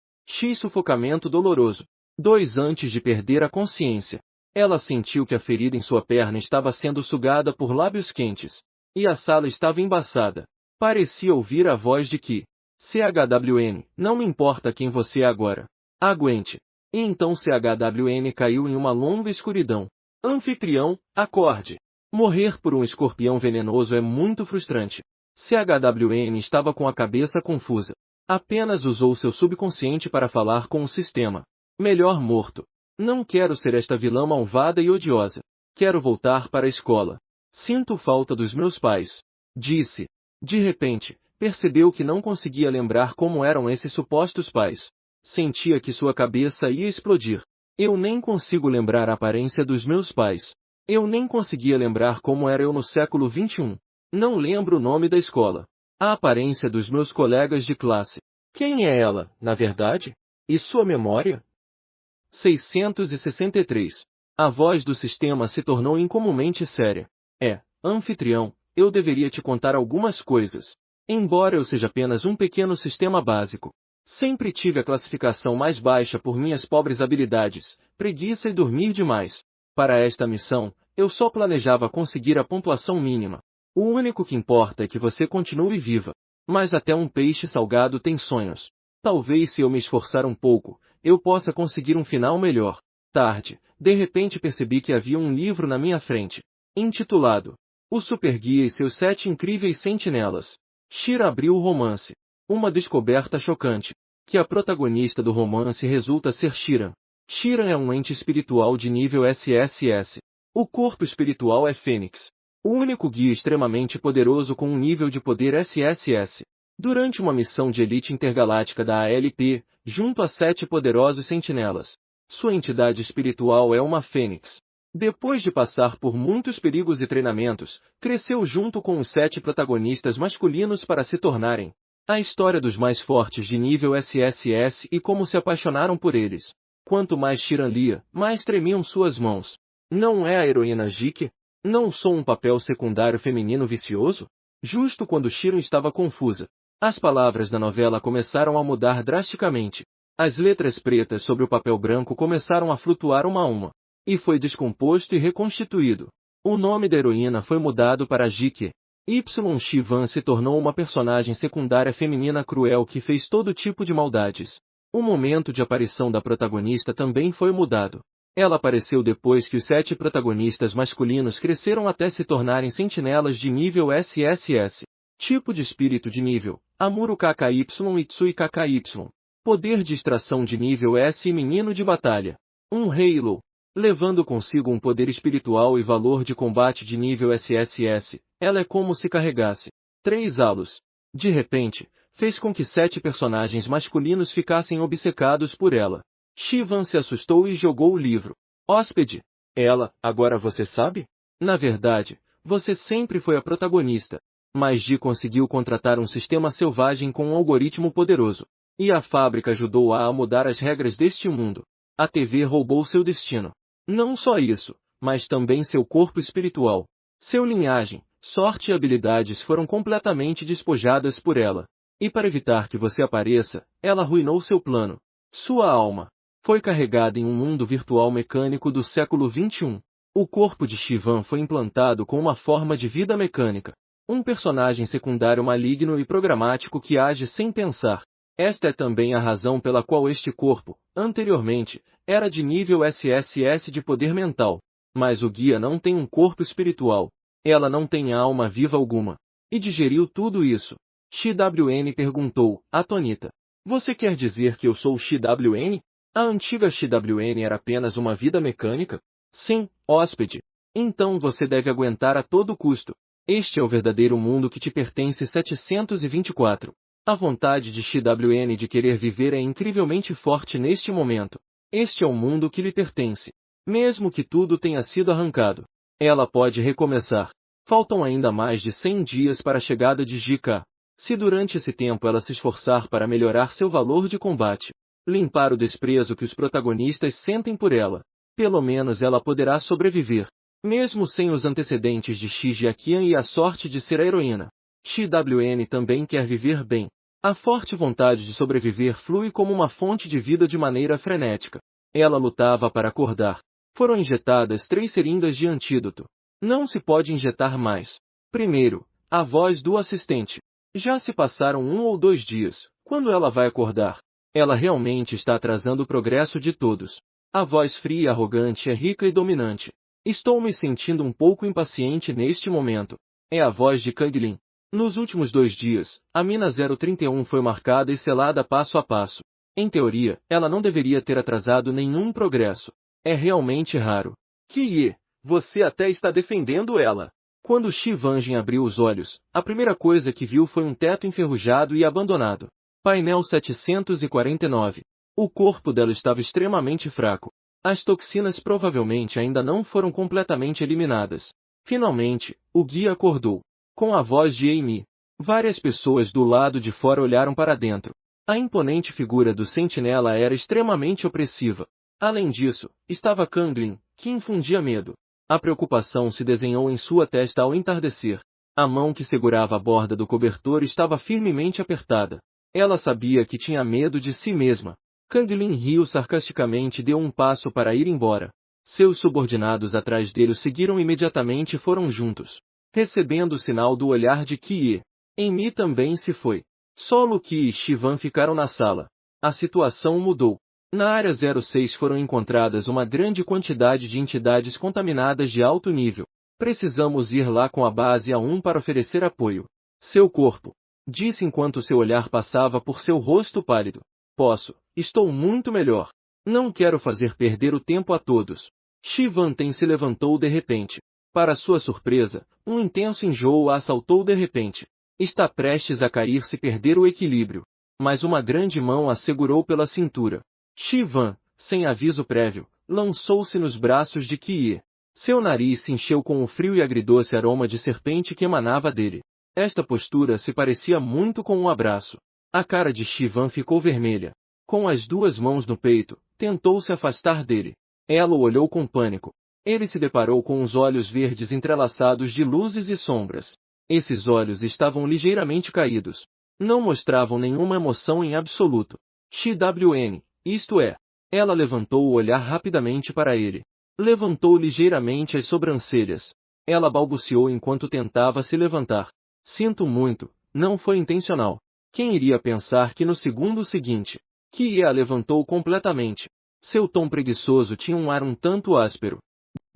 Sufocamento doloroso. 2 antes de perder a consciência. Ela sentiu que a ferida em sua perna estava sendo sugada por lábios quentes. E a sala estava embaçada. Parecia ouvir a voz de Ki. CHWN, não me importa quem você é agora. Aguente. E então CHWN caiu em uma longa escuridão. Anfitrião, acorde. Morrer por um escorpião venenoso é muito frustrante. CHWN estava com a cabeça confusa. Apenas usou seu subconsciente para falar com o sistema. Melhor morto. Não quero ser esta vilã malvada e odiosa. Quero voltar para a escola. Sinto falta dos meus pais. Disse. De repente, percebeu que não conseguia lembrar como eram esses supostos pais. Sentia que sua cabeça ia explodir. Eu nem consigo lembrar a aparência dos meus pais. Eu nem conseguia lembrar como era eu no século XXI. Não lembro o nome da escola. A aparência dos meus colegas de classe. Quem é ela, na verdade? E sua memória? 663. A voz do sistema se tornou incomumente séria. Anfitrião, eu deveria te contar algumas coisas. Embora eu seja apenas um pequeno sistema básico, sempre tive a classificação mais baixa por minhas pobres habilidades, preguiça e dormir demais. Para esta missão, eu só planejava conseguir a pontuação mínima. O único que importa é que você continue viva. Mas até um peixe salgado tem sonhos. Talvez se eu me esforçar um pouco, eu possa conseguir um final melhor. Tarde, de repente percebi que havia um livro na minha frente, intitulado O Super Guia e seus 7 incríveis sentinelas. Shira abriu o romance. Uma descoberta chocante, que a protagonista do romance resulta ser Shira. Shira é um ente espiritual de nível SSS. O corpo espiritual é Fênix. O único guia extremamente poderoso com um nível de poder SSS. Durante uma missão de elite intergaláctica da ALP, junto a 7 poderosos sentinelas, sua entidade espiritual é uma fênix. Depois de passar por muitos perigos e treinamentos, cresceu junto com os 7 protagonistas masculinos para se tornarem a história dos mais fortes de nível SSS e como se apaixonaram por eles. Quanto mais Shiran lia, mais tremiam suas mãos. Não é a heroína Jike? Não sou um papel secundário feminino vicioso? Justo quando Shiran estava confusa, as palavras da novela começaram a mudar drasticamente. As letras pretas sobre o papel branco começaram a flutuar uma a uma. E foi descomposto e reconstituído. O nome da heroína foi mudado para Jike. Shivan se tornou uma personagem secundária feminina cruel que fez todo tipo de maldades. O momento de aparição da protagonista também foi mudado. Ela apareceu depois que os 7 protagonistas masculinos cresceram até se tornarem sentinelas de nível SSS. Tipo de espírito de nível, Amuro KKY e Tsui KKY. Poder de extração de nível S e menino de batalha. Um Halo. Levando consigo um poder espiritual e valor de combate de nível SSS, ela é como se carregasse 3 halos. De repente, fez com que 7 personagens masculinos ficassem obcecados por ela. Shivan se assustou e jogou o livro. Hóspede. Ela, agora você sabe? Na verdade, você sempre foi a protagonista. Mas Ji conseguiu contratar um sistema selvagem com um algoritmo poderoso. E a fábrica ajudou-a a mudar as regras deste mundo. A TV roubou seu destino. Não só isso, mas também seu corpo espiritual. Seu linhagem, sorte e habilidades foram completamente despojadas por ela. E para evitar que você apareça, ela arruinou seu plano. Sua alma foi carregada em um mundo virtual mecânico do século XXI. O corpo de Shivan foi implantado com uma forma de vida mecânica. Um personagem secundário maligno e programático que age sem pensar. Esta é também a razão pela qual este corpo, anteriormente, era de nível SSS de poder mental. Mas o guia não tem um corpo espiritual. Ela não tem alma viva alguma. E digeriu tudo isso. XWN perguntou, atonita. Você quer dizer que eu sou o XWN? A antiga XWN era apenas uma vida mecânica? Sim, hóspede. Então você deve aguentar a todo custo. Este é o verdadeiro mundo que te pertence 724. A vontade de XWN de querer viver é incrivelmente forte neste momento. Este é o mundo que lhe pertence. Mesmo que tudo tenha sido arrancado, ela pode recomeçar. Faltam ainda mais de 100 dias para a chegada de JK. Se durante esse tempo ela se esforçar para melhorar seu valor de combate, limpar o desprezo que os protagonistas sentem por ela, pelo menos ela poderá sobreviver. Mesmo sem os antecedentes de Shijiakian e a sorte de ser a heroína, XWN também quer viver bem. A forte vontade de sobreviver flui como uma fonte de vida de maneira frenética. Ela lutava para acordar. Foram injetadas 3 seringas de antídoto. Não se pode injetar mais. Primeiro, a voz do assistente. Já se passaram 1 ou 2 dias. Quando ela vai acordar? Ela realmente está atrasando o progresso de todos. A voz fria e arrogante é rica e dominante. Estou me sentindo um pouco impaciente neste momento. É a voz de Kanglin. Nos últimos 2 dias, a mina 031 foi marcada e selada passo a passo. Em teoria, ela não deveria ter atrasado nenhum progresso. É realmente raro. Kie, você até está defendendo ela. Quando Shi Vanjin abriu os olhos, a primeira coisa que viu foi um teto enferrujado e abandonado. Painel 749. O corpo dela estava extremamente fraco. As toxinas provavelmente ainda não foram completamente eliminadas. Finalmente, o guia acordou. Com a voz de Amy. Várias pessoas do lado de fora olharam para dentro. A imponente figura do sentinela era extremamente opressiva. Além disso, estava Kanglin, que infundia medo. A preocupação se desenhou em sua testa ao entardecer. A mão que segurava a borda do cobertor estava firmemente apertada. Ela sabia que tinha medo de si mesma. Kanglin riu sarcasticamente e deu um passo para ir embora. Seus subordinados atrás dele o seguiram imediatamente e foram juntos. Recebendo o sinal do olhar de Kie. Amy também se foi. Só Luke e Shivan ficaram na sala. A situação mudou. Na área 06 foram encontradas uma grande quantidade de entidades contaminadas de alto nível. Precisamos ir lá com a base A1 para oferecer apoio. Seu corpo. Disse enquanto seu olhar passava por seu rosto pálido. Posso. Estou muito melhor. Não quero fazer perder o tempo a todos. Shivan Ten se levantou de repente. Para sua surpresa, um intenso enjoo a assaltou de repente. Está prestes a cair se perder o equilíbrio. Mas uma grande mão a segurou pela cintura. Shivan, sem aviso prévio, lançou-se nos braços de Kie. Seu nariz se encheu com o frio e agridoce aroma de serpente que emanava dele. Esta postura se parecia muito com um abraço. A cara de Shivan ficou vermelha. Com as duas mãos no peito, tentou se afastar dele. Ela o olhou com pânico. Ele se deparou com os olhos verdes entrelaçados de luzes e sombras. Esses olhos estavam ligeiramente caídos. Não mostravam nenhuma emoção em absoluto. XWN, isto é. Ela levantou o olhar rapidamente para ele. Levantou ligeiramente as sobrancelhas. Ela balbuciou enquanto tentava se levantar. Sinto muito, não foi intencional. Quem iria pensar que no segundo seguinte, Kie a levantou completamente. Seu tom preguiçoso tinha um ar um tanto áspero.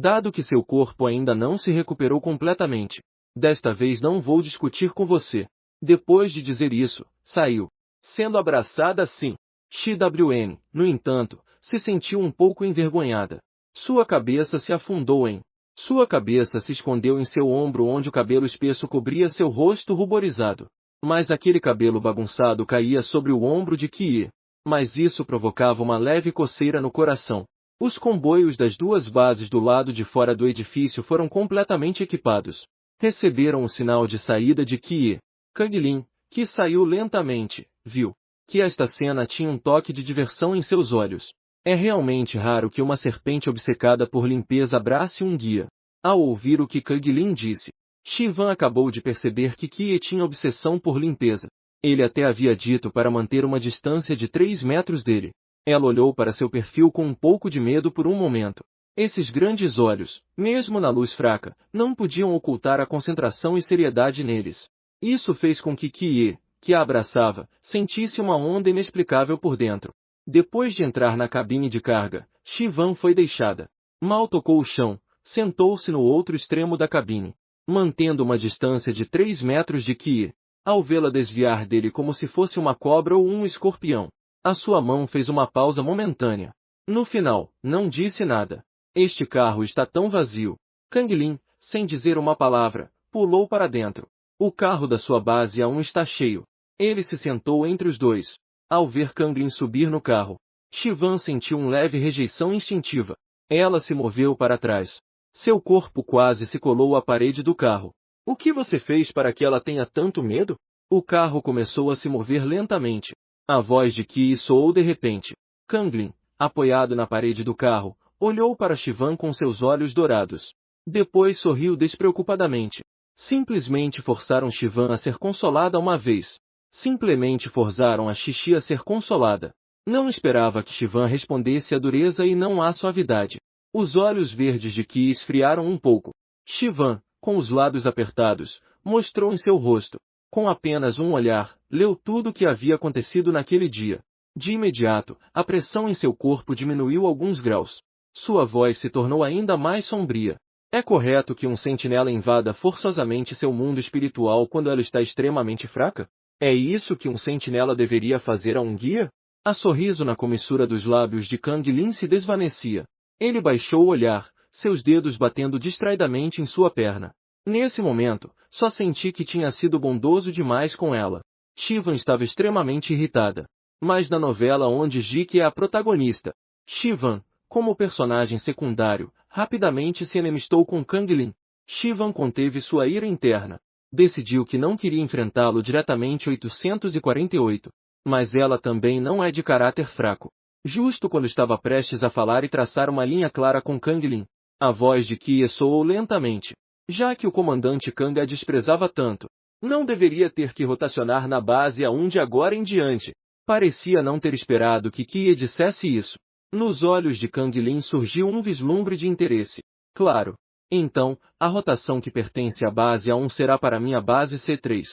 Dado que seu corpo ainda não se recuperou completamente. Desta vez não vou discutir com você. Depois de dizer isso, saiu. Sendo abraçada assim. XWN, no entanto, se sentiu um pouco envergonhada. Sua cabeça se afundou em. Sua cabeça se escondeu em seu ombro onde o cabelo espesso cobria seu rosto ruborizado. Mas aquele cabelo bagunçado caía sobre o ombro de Kie. Mas isso provocava uma leve coceira no coração. Os comboios das duas bases do lado de fora do edifício foram completamente equipados. Receberam o sinal de saída de Kie. Kanglin, que saiu lentamente, viu que esta cena tinha um toque de diversão em seus olhos. É realmente raro que uma serpente obcecada por limpeza abrace um guia. Ao ouvir o que Kanglin disse, Shivan acabou de perceber que Kie tinha obsessão por limpeza. Ele até havia dito para manter uma distância de 3 metros dele. Ela olhou para seu perfil com um pouco de medo por um momento. Esses grandes olhos, mesmo na luz fraca, não podiam ocultar a concentração e seriedade neles. Isso fez com que Kie, que a abraçava, sentisse uma onda inexplicável por dentro. Depois de entrar na cabine de carga, Shivan foi deixada. Mal tocou o chão, sentou-se no outro extremo da cabine, mantendo uma distância de 3 metros de Kie. Ao vê-la desviar dele como se fosse uma cobra ou um escorpião, a sua mão fez uma pausa momentânea. No final, não disse nada. Este carro está tão vazio. Kanglin, sem dizer uma palavra, pulou para dentro. O carro da sua base A1 está cheio. Ele se sentou entre os dois. Ao ver Kanglin subir no carro, Shivan sentiu uma leve rejeição instintiva. Ela se moveu para trás. Seu corpo quase se colou à parede do carro. O que você fez para que ela tenha tanto medo? O carro começou a se mover lentamente. A voz de Kie soou de repente. Kanglin, apoiado na parede do carro, olhou para Shivan com seus olhos dourados. Depois sorriu despreocupadamente. Simplesmente forçaram Shivan a ser consolada uma vez. Simplesmente forçaram a Xixi a ser consolada. Não esperava que Shivan respondesse à dureza e não à suavidade. Os olhos verdes de Kie esfriaram um pouco. Shivan, com os lábios apertados, mostrou em seu rosto. Com apenas um olhar, leu tudo o que havia acontecido naquele dia. De imediato, a pressão em seu corpo diminuiu alguns graus. Sua voz se tornou ainda mais sombria. É correto que um sentinela invada forçosamente seu mundo espiritual quando ela está extremamente fraca? É isso que um sentinela deveria fazer a um guia? A sorriso na comissura dos lábios de Kang Lin se desvanecia. Ele baixou o olhar, seus dedos batendo distraidamente em sua perna. Nesse momento, só senti que tinha sido bondoso demais com ela. Shivan estava extremamente irritada. Mas na novela onde Jiki é a protagonista, Shivan, como personagem secundário, rapidamente se enemistou com Kang Lin. Shivan conteve sua ira interna. Decidiu que não queria enfrentá-lo diretamente 848. Mas ela também não é de caráter fraco. Justo quando estava prestes a falar e traçar uma linha clara com Kang Lin, a voz de Kie soou lentamente. Já que o comandante Kang a desprezava tanto, não deveria ter que rotacionar na base a de agora em diante. Parecia não ter esperado que Kie dissesse isso. Nos olhos de Kang Lin surgiu um vislumbre de interesse. Claro. Então, a rotação que pertence à base A1 será para minha base C3.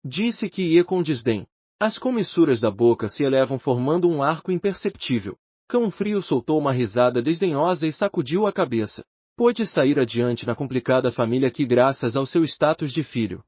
Disse Kie com desdém. As comissuras da boca se elevam formando um arco imperceptível. Cão Frio soltou uma risada desdenhosa e sacudiu a cabeça. Pôde sair adiante na complicada família que graças ao seu status de filho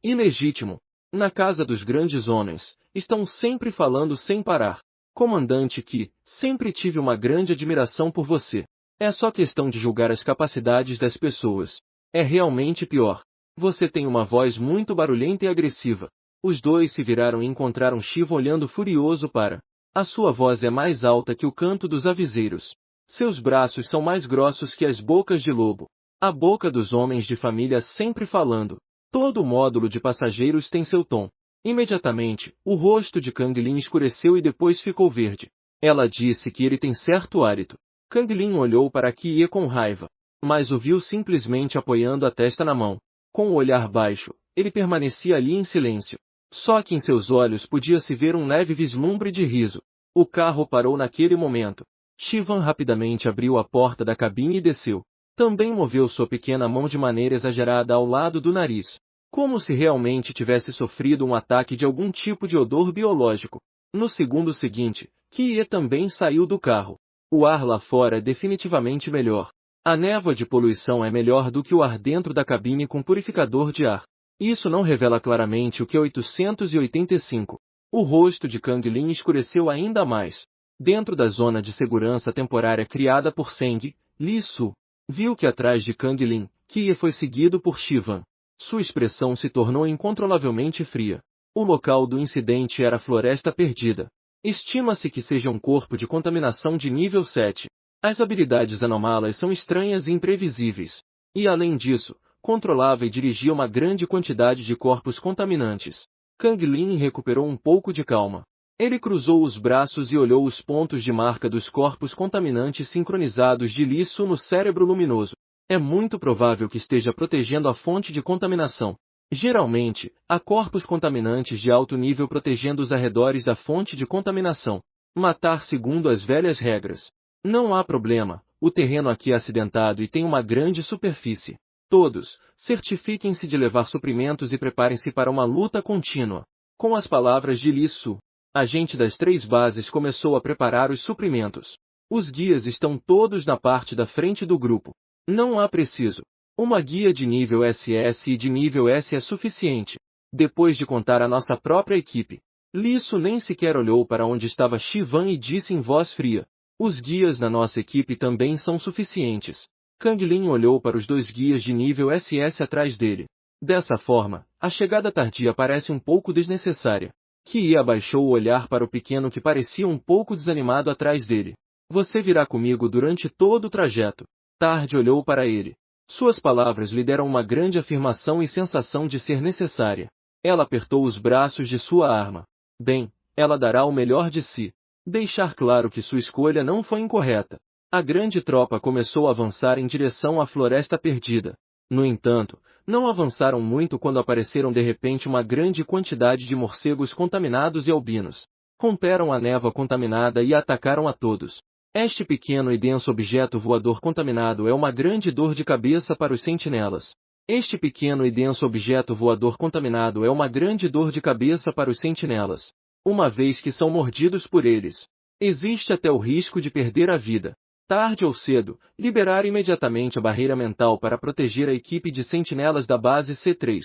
ilegítimo, na casa dos grandes homens, estão sempre falando sem parar. Comandante Ki, sempre tive uma grande admiração por você. É só questão de julgar as capacidades das pessoas. É realmente pior. Você tem uma voz muito barulhenta e agressiva. Os dois se viraram e encontraram Shiva olhando furioso para. A sua voz é mais alta que o canto dos aviseiros. Seus braços são mais grossos que as bocas de lobo. A boca dos homens de família sempre falando. Todo o módulo de passageiros tem seu tom. Imediatamente, o rosto de Kang Lin escureceu e depois ficou verde. Ela disse que ele tem certo hálito. Kang Lin olhou para Kie com raiva, mas o viu simplesmente apoiando a testa na mão. Com o olhar baixo, ele permanecia ali em silêncio. Só que em seus olhos podia-se ver um leve vislumbre de riso. O carro parou naquele momento. Shivan rapidamente abriu a porta da cabine e desceu. Também moveu sua pequena mão de maneira exagerada ao lado do nariz, como se realmente tivesse sofrido um ataque de algum tipo de odor biológico. No segundo seguinte, Kie também saiu do carro. O ar lá fora é definitivamente melhor. A névoa de poluição é melhor do que o ar dentro da cabine com purificador de ar. Isso não revela claramente o que é 885. O rosto de Kang Lin escureceu ainda mais. Dentro da zona de segurança temporária criada por Seng, Li Su viu que atrás de Kang Lin, Kie foi seguido por Shivan. Sua expressão se tornou incontrolavelmente fria. O local do incidente era a Floresta Perdida. Estima-se que seja um corpo de contaminação de nível 7. As habilidades anômalas são estranhas e imprevisíveis. E além disso, controlava e dirigia uma grande quantidade de corpos contaminantes. Kang Lin recuperou um pouco de calma. Ele cruzou os braços e olhou os pontos de marca dos corpos contaminantes sincronizados de Li Su no cérebro luminoso. É muito provável que esteja protegendo a fonte de contaminação. Geralmente, há corpos contaminantes de alto nível protegendo os arredores da fonte de contaminação. Matar segundo as velhas regras. Não há problema, o terreno aqui é acidentado e tem uma grande superfície. Todos, certifiquem-se de levar suprimentos e preparem-se para uma luta contínua. Com as palavras de Li Su, a gente das 3 bases começou a preparar os suprimentos. Os guias estão todos na parte da frente do grupo. Não há preciso. Uma guia de nível SS e de nível S é suficiente. Depois de contar a nossa própria equipe, Li Su nem sequer olhou para onde estava Shivan e disse em voz fria. Os guias da nossa equipe também são suficientes. Kang Lin olhou para os 2 guias de nível SS atrás dele. Dessa forma, a chegada tardia parece um pouco desnecessária. Kie abaixou o olhar para o pequeno que parecia um pouco desanimado atrás dele. Você virá comigo durante todo o trajeto. Tarde olhou para ele. Suas palavras lhe deram uma grande afirmação e sensação de ser necessária. Ela apertou os braços de sua arma. Bem, ela dará o melhor de si. Deixar claro que sua escolha não foi incorreta. A grande tropa começou a avançar em direção à Floresta Perdida. No entanto, não avançaram muito quando apareceram de repente uma grande quantidade de morcegos contaminados e albinos. Romperam a névoa contaminada e atacaram a todos. Este pequeno e denso objeto voador contaminado é uma grande dor de cabeça para os sentinelas. Este pequeno e denso objeto voador contaminado é uma grande dor de cabeça para os sentinelas. Uma vez que são mordidos por eles, existe até o risco de perder a vida. Tarde ou cedo, liberar imediatamente a barreira mental para proteger a equipe de sentinelas da base C3.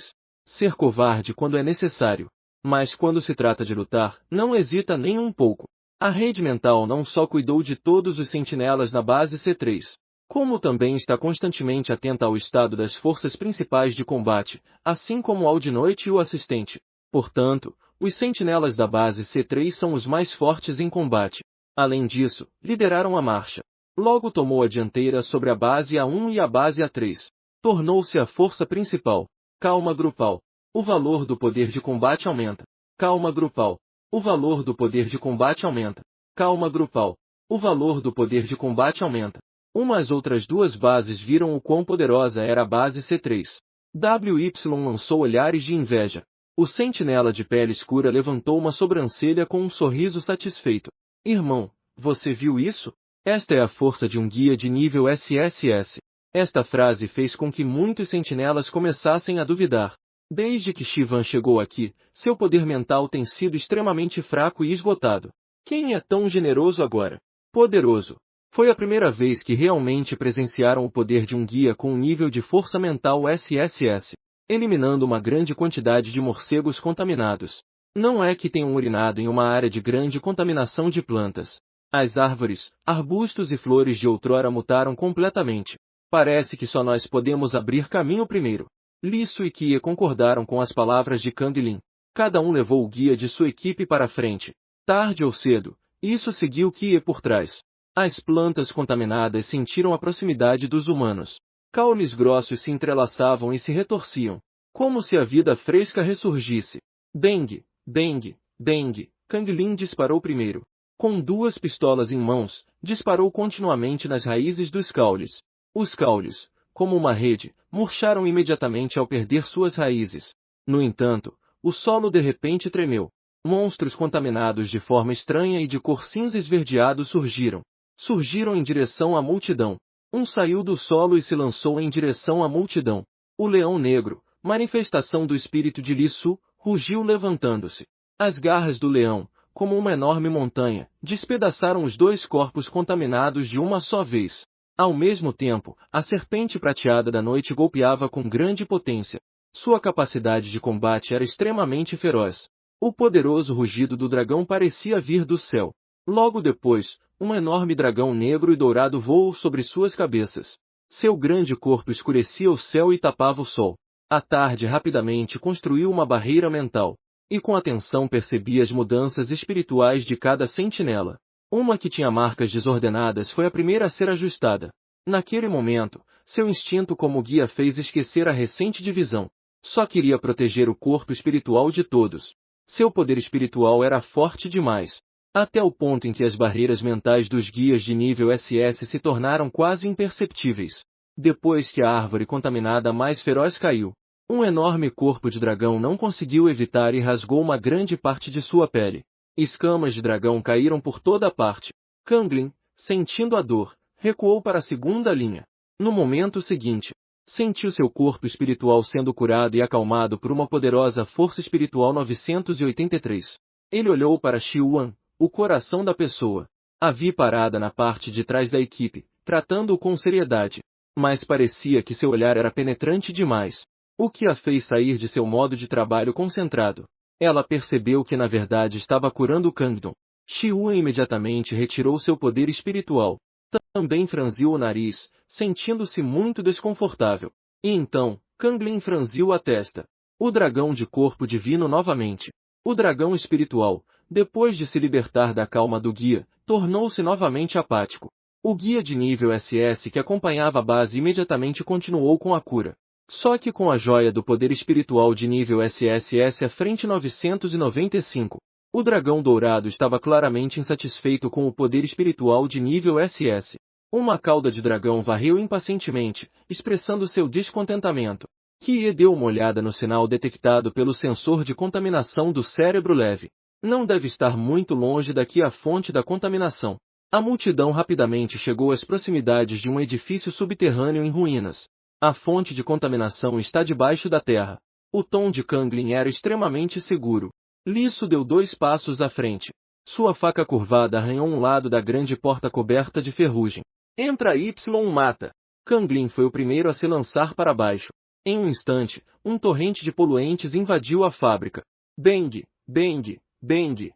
Ser covarde quando é necessário. Mas quando se trata de lutar, não hesita nem um pouco. A rede mental não só cuidou de todos os sentinelas na base C3, como também está constantemente atenta ao estado das forças principais de combate, assim como ao de noite e o assistente. Portanto, os sentinelas da base C3 são os mais fortes em combate. Além disso, lideraram a marcha. Logo tomou a dianteira sobre a base A1 e a base A3. Tornou-se a força principal. Calma grupal. O valor do poder de combate aumenta. Calma grupal. O valor do poder de combate aumenta. Calma grupal. O valor do poder de combate aumenta. As outras duas bases viram o quão poderosa era a base C3. WY lançou olhares de inveja. O sentinela de pele escura levantou uma sobrancelha com um sorriso satisfeito. Irmão, você viu isso? Esta é a força de um guia de nível SSS. Esta frase fez com que muitos sentinelas começassem a duvidar. Desde que Shivan chegou aqui, seu poder mental tem sido extremamente fraco e esgotado. Quem é tão generoso agora? Poderoso. Foi a primeira vez que realmente presenciaram o poder de um guia com um nível de força mental SSS, eliminando uma grande quantidade de morcegos contaminados. Não é que tenham urinado em uma área de grande contaminação de plantas. As árvores, arbustos e flores de outrora mutaram completamente. Parece que só nós podemos abrir caminho primeiro. Lisu e Kie concordaram com as palavras de Kanglin. Cada um levou o guia de sua equipe para a frente. Tarde ou cedo, isso seguiu Kie por trás. As plantas contaminadas sentiram a proximidade dos humanos. Caules grossos se entrelaçavam e se retorciam, como se a vida fresca ressurgisse. Dengue, dengue, dengue. Kanglin disparou primeiro. Com duas pistolas em mãos, disparou continuamente nas raízes dos caules. Os caules, como uma rede, murcharam imediatamente ao perder suas raízes. No entanto, o solo de repente tremeu. Monstros contaminados de forma estranha e de cor cinza esverdeado surgiram. Surgiram em direção à multidão. Um saiu do solo e se lançou em direção à multidão. O leão negro, manifestação do espírito de Lisu, rugiu levantando-se. As garras do leão, como uma enorme montanha, despedaçaram os dois corpos contaminados de uma só vez. Ao mesmo tempo, a serpente prateada da noite golpeava com grande potência. Sua capacidade de combate era extremamente feroz. O poderoso rugido do dragão parecia vir do céu. Logo depois, um enorme dragão negro e dourado voou sobre suas cabeças. Seu grande corpo escurecia o céu e tapava o sol. A tarde rapidamente construiu uma barreira mental, e com atenção percebia as mudanças espirituais de cada sentinela. Uma que tinha marcas desordenadas foi a primeira a ser ajustada. Naquele momento, seu instinto como guia fez esquecer a recente divisão. Só queria proteger o corpo espiritual de todos. Seu poder espiritual era forte demais, até o ponto em que as barreiras mentais dos guias de nível SS se tornaram quase imperceptíveis. Depois que a árvore contaminada mais feroz caiu, um enorme corpo de dragão não conseguiu evitar e rasgou uma grande parte de sua pele. Escamas de dragão caíram por toda parte. Kanglin, sentindo a dor, recuou para a segunda linha. No momento seguinte, sentiu seu corpo espiritual sendo curado e acalmado por uma poderosa força espiritual 983. Ele olhou para Xiuan, o coração da pessoa. A vi parada na parte de trás da equipe, tratando-o com seriedade. Mas parecia que seu olhar era penetrante demais, o que a fez sair de seu modo de trabalho concentrado. Ela percebeu que na verdade estava curando Kangdon. Xiuan imediatamente retirou seu poder espiritual. Também franziu o nariz, sentindo-se muito desconfortável. E então, Kanglin franziu a testa. O dragão de corpo divino novamente. O dragão espiritual, depois de se libertar da calma do guia, tornou-se novamente apático. O guia de nível SS que acompanhava a base imediatamente continuou com a cura. Só que com a joia do poder espiritual de nível SSS à frente 995, o dragão dourado estava claramente insatisfeito com o poder espiritual de nível SS. Uma cauda de dragão varreu impacientemente, expressando seu descontentamento. Kie deu uma olhada no sinal detectado pelo sensor de contaminação do cérebro leve. Não deve estar muito longe daqui a fonte da contaminação. A multidão rapidamente chegou às proximidades de um edifício subterrâneo em ruínas. A fonte de contaminação está debaixo da terra. O tom de Kanglin era extremamente seguro. Lisu deu 2 passos à frente. Sua faca curvada arranhou um lado da grande porta coberta de ferrugem. Entra Y mata. Kang Lin foi o primeiro a se lançar para baixo. Em um instante, um torrente de poluentes invadiu a fábrica. Bang, bang, bang.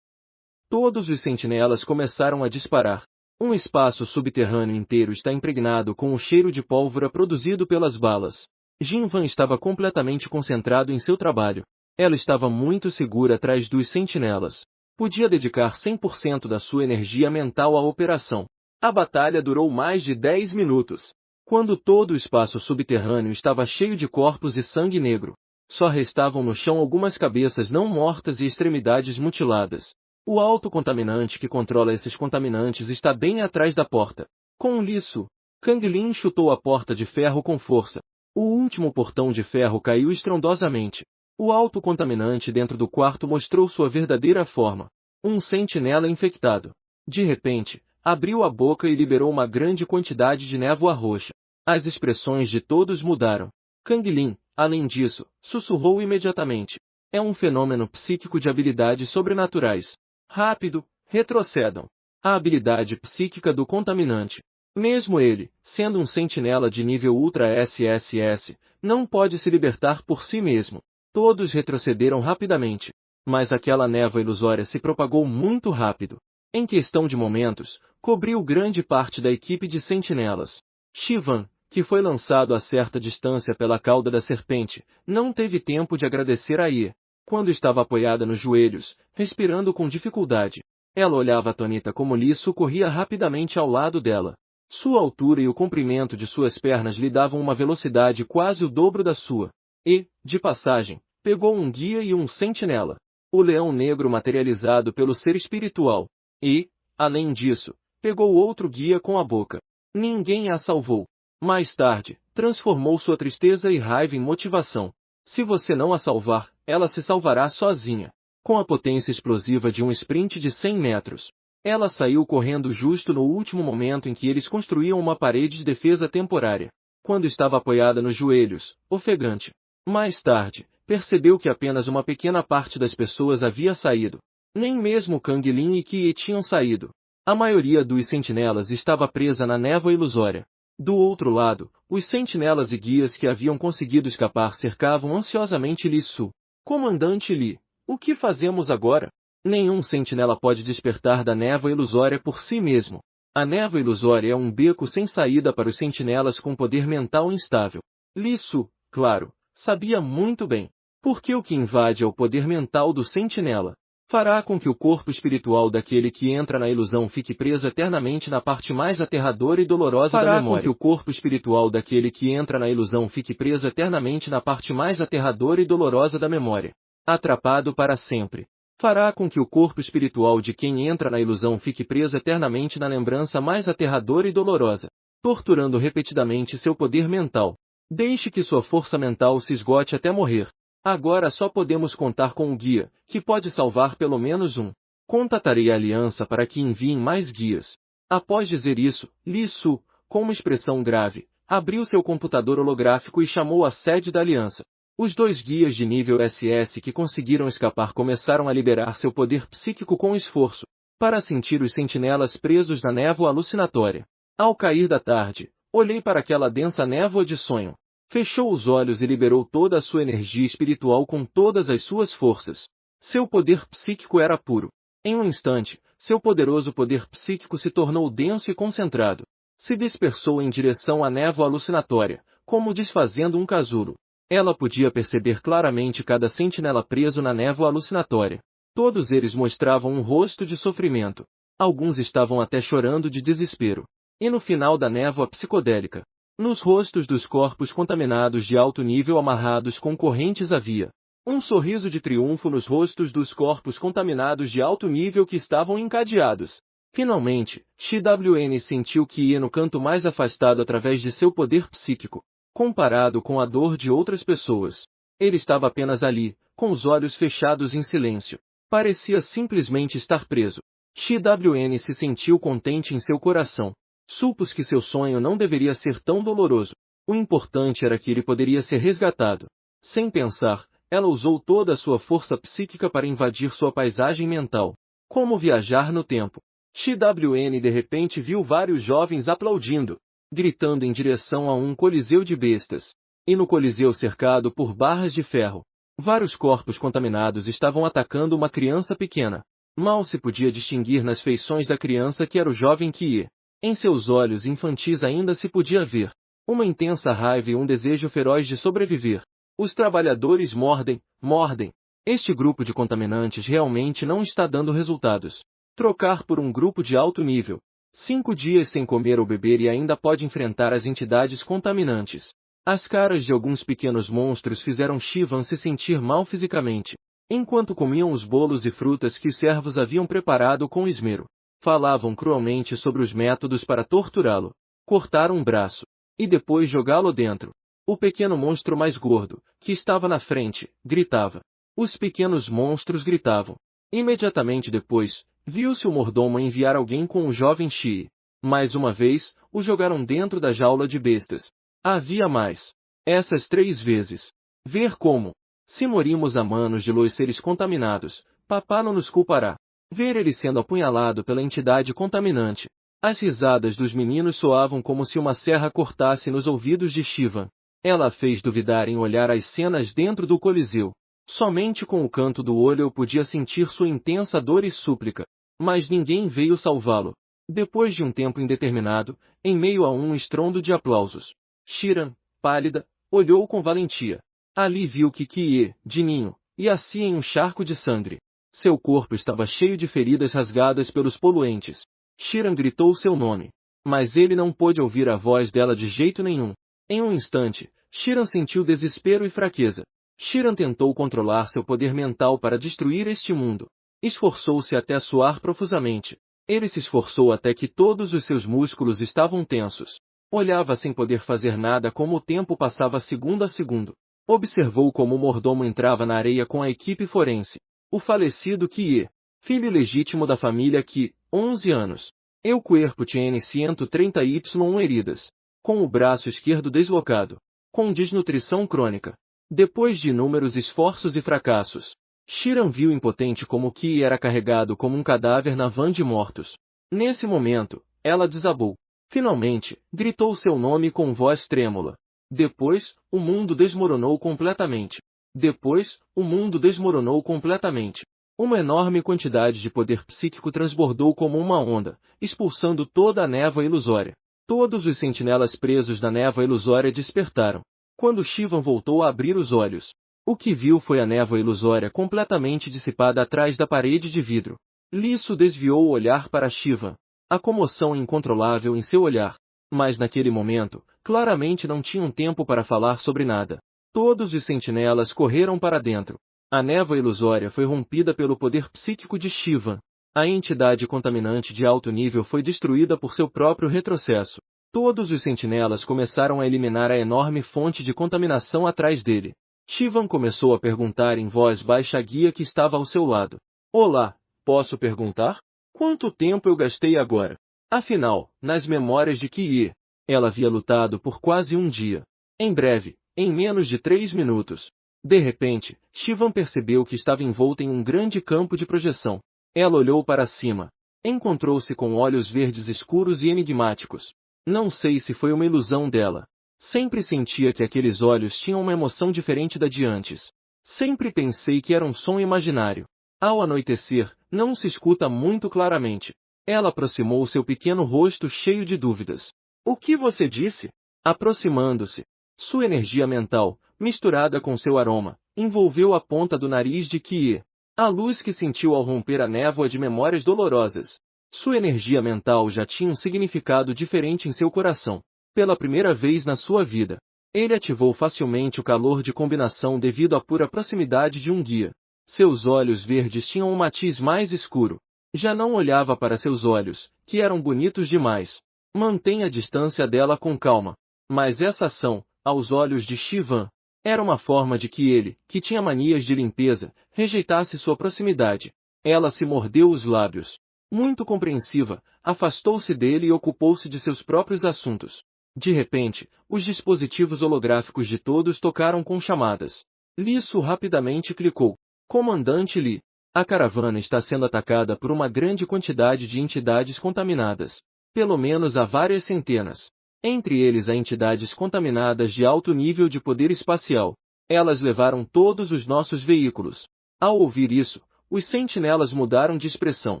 Todos os sentinelas começaram a disparar. Um espaço subterrâneo inteiro está impregnado com o cheiro de pólvora produzido pelas balas. Jin Van estava completamente concentrado em seu trabalho. Ela estava muito segura atrás dos sentinelas. Podia dedicar 100% da sua energia mental à operação. A batalha durou mais de 10 minutos. Quando todo o espaço subterrâneo estava cheio de corpos e sangue negro, só restavam no chão algumas cabeças não mortas e extremidades mutiladas. O autocontaminante que controla esses contaminantes está bem atrás da porta. Com um liço, Kang Lin chutou a porta de ferro com força. O último portão de ferro caiu estrondosamente. O autocontaminante dentro do quarto mostrou sua verdadeira forma. Um sentinela infectado. De repente, abriu a boca e liberou uma grande quantidade de névoa roxa. As expressões de todos mudaram. Kang Lin, além disso, sussurrou imediatamente. É um fenômeno psíquico de habilidades sobrenaturais. Rápido, retrocedam. A habilidade psíquica do contaminante. Mesmo ele, sendo um sentinela de nível Ultra SSS, não pode se libertar por si mesmo. Todos retrocederam rapidamente. Mas aquela névoa ilusória se propagou muito rápido. Em questão de momentos, cobriu grande parte da equipe de sentinelas. Shivan, que foi lançado a certa distância pela cauda da serpente, não teve tempo de agradecer a Ie. Quando estava apoiada nos joelhos, respirando com dificuldade, ela olhava atônita como Lisu corria rapidamente ao lado dela. Sua altura e o comprimento de suas pernas lhe davam uma velocidade quase o dobro da sua. E, de passagem, pegou um guia e um sentinela. O leão negro materializado pelo ser espiritual. E, além disso, pegou outro guia com a boca. Ninguém a salvou. Mais tarde, transformou sua tristeza e raiva em motivação. Se você não a salvar, ela se salvará sozinha. Com a potência explosiva de um sprint de 100 metros. Ela saiu correndo justo no último momento em que eles construíam uma parede de defesa temporária. Quando estava apoiada nos joelhos, ofegante. Mais tarde, percebeu que apenas uma pequena parte das pessoas havia saído. Nem mesmo Kang Lin e Kie tinham saído. A maioria dos sentinelas estava presa na névoa ilusória. Do outro lado, os sentinelas e guias que haviam conseguido escapar cercavam ansiosamente Li Su. Comandante Li, o que fazemos agora? Nenhum sentinela pode despertar da névoa ilusória por si mesmo. A névoa ilusória é um beco sem saída para os sentinelas com poder mental instável. Li Su, claro, sabia muito bem. Porque o que invade é o poder mental do sentinela. Fará com que o corpo espiritual daquele que entra na ilusão fique preso eternamente na parte mais aterradora e dolorosa da memória. Fará com que o corpo espiritual daquele que entra na ilusão fique preso eternamente na parte mais aterradora e dolorosa da memória. Atrapado para sempre. Fará com que o corpo espiritual de quem entra na ilusão fique preso eternamente na lembrança mais aterradora e dolorosa, torturando repetidamente seu poder mental. Deixe que sua força mental se esgote até morrer. Agora só podemos contar com o guia, que pode salvar pelo menos um. Contatarei a aliança para que enviem mais guias. Após dizer isso, Li Su, com uma expressão grave, abriu seu computador holográfico e chamou a sede da aliança. Os 2 guias de nível SS que conseguiram escapar começaram a liberar seu poder psíquico com esforço, para sentir os sentinelas presos na névoa alucinatória. Ao cair da tarde, olhei para aquela densa névoa de sonho. Fechou os olhos e liberou toda a sua energia espiritual com todas as suas forças. Seu poder psíquico era puro. Em um instante, seu poderoso poder psíquico se tornou denso e concentrado. Se dispersou em direção à névoa alucinatória, como desfazendo um casulo. Ela podia perceber claramente cada sentinela preso na névoa alucinatória. Todos eles mostravam um rosto de sofrimento. Alguns estavam até chorando de desespero. E no final da névoa psicodélica, nos rostos dos corpos contaminados de alto nível amarrados com correntes havia um sorriso de triunfo nos rostos dos corpos contaminados de alto nível que estavam encadeados. Finalmente, XWN sentiu que ia no canto mais afastado através de seu poder psíquico, comparado com a dor de outras pessoas. Ele estava apenas ali, com os olhos fechados em silêncio. Parecia simplesmente estar preso. XWN se sentiu contente em seu coração. Supôs que seu sonho não deveria ser tão doloroso. O importante era que ele poderia ser resgatado. Sem pensar, ela usou toda a sua força psíquica para invadir sua paisagem mental. Como viajar no tempo. XWN de repente viu vários jovens aplaudindo, gritando em direção a um coliseu de bestas. E no coliseu cercado por barras de ferro, vários corpos contaminados estavam atacando uma criança pequena. Mal se podia distinguir nas feições da criança que era o jovem Kie. Em seus olhos infantis ainda se podia ver uma intensa raiva e um desejo feroz de sobreviver. Os trabalhadores mordem, mordem. Este grupo de contaminantes realmente não está dando resultados. Trocar por um grupo de alto nível. 5 dias sem comer ou beber e ainda pode enfrentar as entidades contaminantes. As caras de alguns pequenos monstros fizeram Shivan se sentir mal fisicamente. Enquanto comiam os bolos e frutas que os servos haviam preparado com esmero, falavam cruelmente sobre os métodos para torturá-lo, cortar um braço e depois jogá-lo dentro. O pequeno monstro mais gordo, que estava na frente, gritava. Os pequenos monstros gritavam. Imediatamente depois, viu-se o mordomo enviar alguém com o jovem Shi. Mais uma vez, o jogaram dentro da jaula de bestas. Havia mais. Essas 3 vezes. Ver como, se morimos a manos de los seres contaminados, papá não nos culpará. Ver ele sendo apunhalado pela entidade contaminante. As risadas dos meninos soavam como se uma serra cortasse nos ouvidos de Shivan. Ela a fez duvidar em olhar as cenas dentro do coliseu. Somente com o canto do olho eu podia sentir sua intensa dor e súplica. Mas ninguém veio salvá-lo. Depois de um tempo indeterminado, em meio a um estrondo de aplausos, Shiran, pálida, olhou com valentia. Ali viu Kikie, de ninho, e assim em um charco de sangue. Seu corpo estava cheio de feridas rasgadas pelos poluentes. Shiran gritou seu nome. Mas ele não pôde ouvir a voz dela de jeito nenhum. Em um instante, Shiran sentiu desespero e fraqueza. Shiran tentou controlar seu poder mental para destruir este mundo. Esforçou-se até suar profusamente. Ele se esforçou até que todos os seus músculos estavam tensos. Olhava sem poder fazer nada como o tempo passava segundo a segundo. Observou como o mordomo entrava na areia com a equipe forense. O falecido Kie, filho legítimo da família Ki, 11 anos. O corpo tinha 130y heridas. Com o braço esquerdo deslocado. Com desnutrição crônica. Depois de inúmeros esforços e fracassos, Shiran viu impotente como Ki era carregado como um cadáver na van de mortos. Nesse momento, ela desabou. Finalmente, gritou seu nome com voz trêmula. Depois, o mundo desmoronou completamente. Depois, o mundo desmoronou completamente. Uma enorme quantidade de poder psíquico transbordou como uma onda, expulsando toda a névoa ilusória. Todos os sentinelas presos na névoa ilusória despertaram. Quando Shivan voltou a abrir os olhos, o que viu foi a névoa ilusória completamente dissipada atrás da parede de vidro. Lisso desviou o olhar para Shivan. A comoção incontrolável em seu olhar. Mas naquele momento, claramente não tinham tempo para falar sobre nada. Todos os sentinelas correram para dentro. A névoa ilusória foi rompida pelo poder psíquico de Shivan. A entidade contaminante de alto nível foi destruída por seu próprio retrocesso. Todos os sentinelas começaram a eliminar a enorme fonte de contaminação atrás dele. Shivan começou a perguntar em voz baixa à guia que estava ao seu lado. Olá, posso perguntar? Quanto tempo eu gastei agora? Afinal, nas memórias de Kie, ela havia lutado por quase um dia. Em breve, em menos de 3 minutos. De repente, Shivan percebeu que estava envolta em um grande campo de projeção. Ela olhou para cima. Encontrou-se com olhos verdes escuros e enigmáticos. Não sei se foi uma ilusão dela. Sempre sentia que aqueles olhos tinham uma emoção diferente da de antes. Sempre pensei que era um som imaginário. Ao anoitecer, não se escuta muito claramente. Ela aproximou seu pequeno rosto cheio de dúvidas. O que você disse? Aproximando-se. Sua energia mental, misturada com seu aroma, envolveu a ponta do nariz de Kie. A luz que sentiu ao romper a névoa de memórias dolorosas. Sua energia mental já tinha um significado diferente em seu coração. Pela primeira vez na sua vida, ele ativou facilmente o calor de combinação devido à pura proximidade de um guia. Seus olhos verdes tinham um matiz mais escuro. Já não olhava para seus olhos, que eram bonitos demais. Mantenha a distância dela com calma. Mas essa ação, aos olhos de Shivan, era uma forma de que ele, que tinha manias de limpeza, rejeitasse sua proximidade. Ela se mordeu os lábios. Muito compreensiva, afastou-se dele e ocupou-se de seus próprios assuntos. De repente, os dispositivos holográficos de todos tocaram com chamadas. Lisso rapidamente clicou. Comandante Lee. A caravana está sendo atacada por uma grande quantidade de entidades contaminadas. Pelo menos há várias centenas. Entre eles há entidades contaminadas de alto nível de poder espacial. Elas levaram todos os nossos veículos. Ao ouvir isso, os sentinelas mudaram de expressão.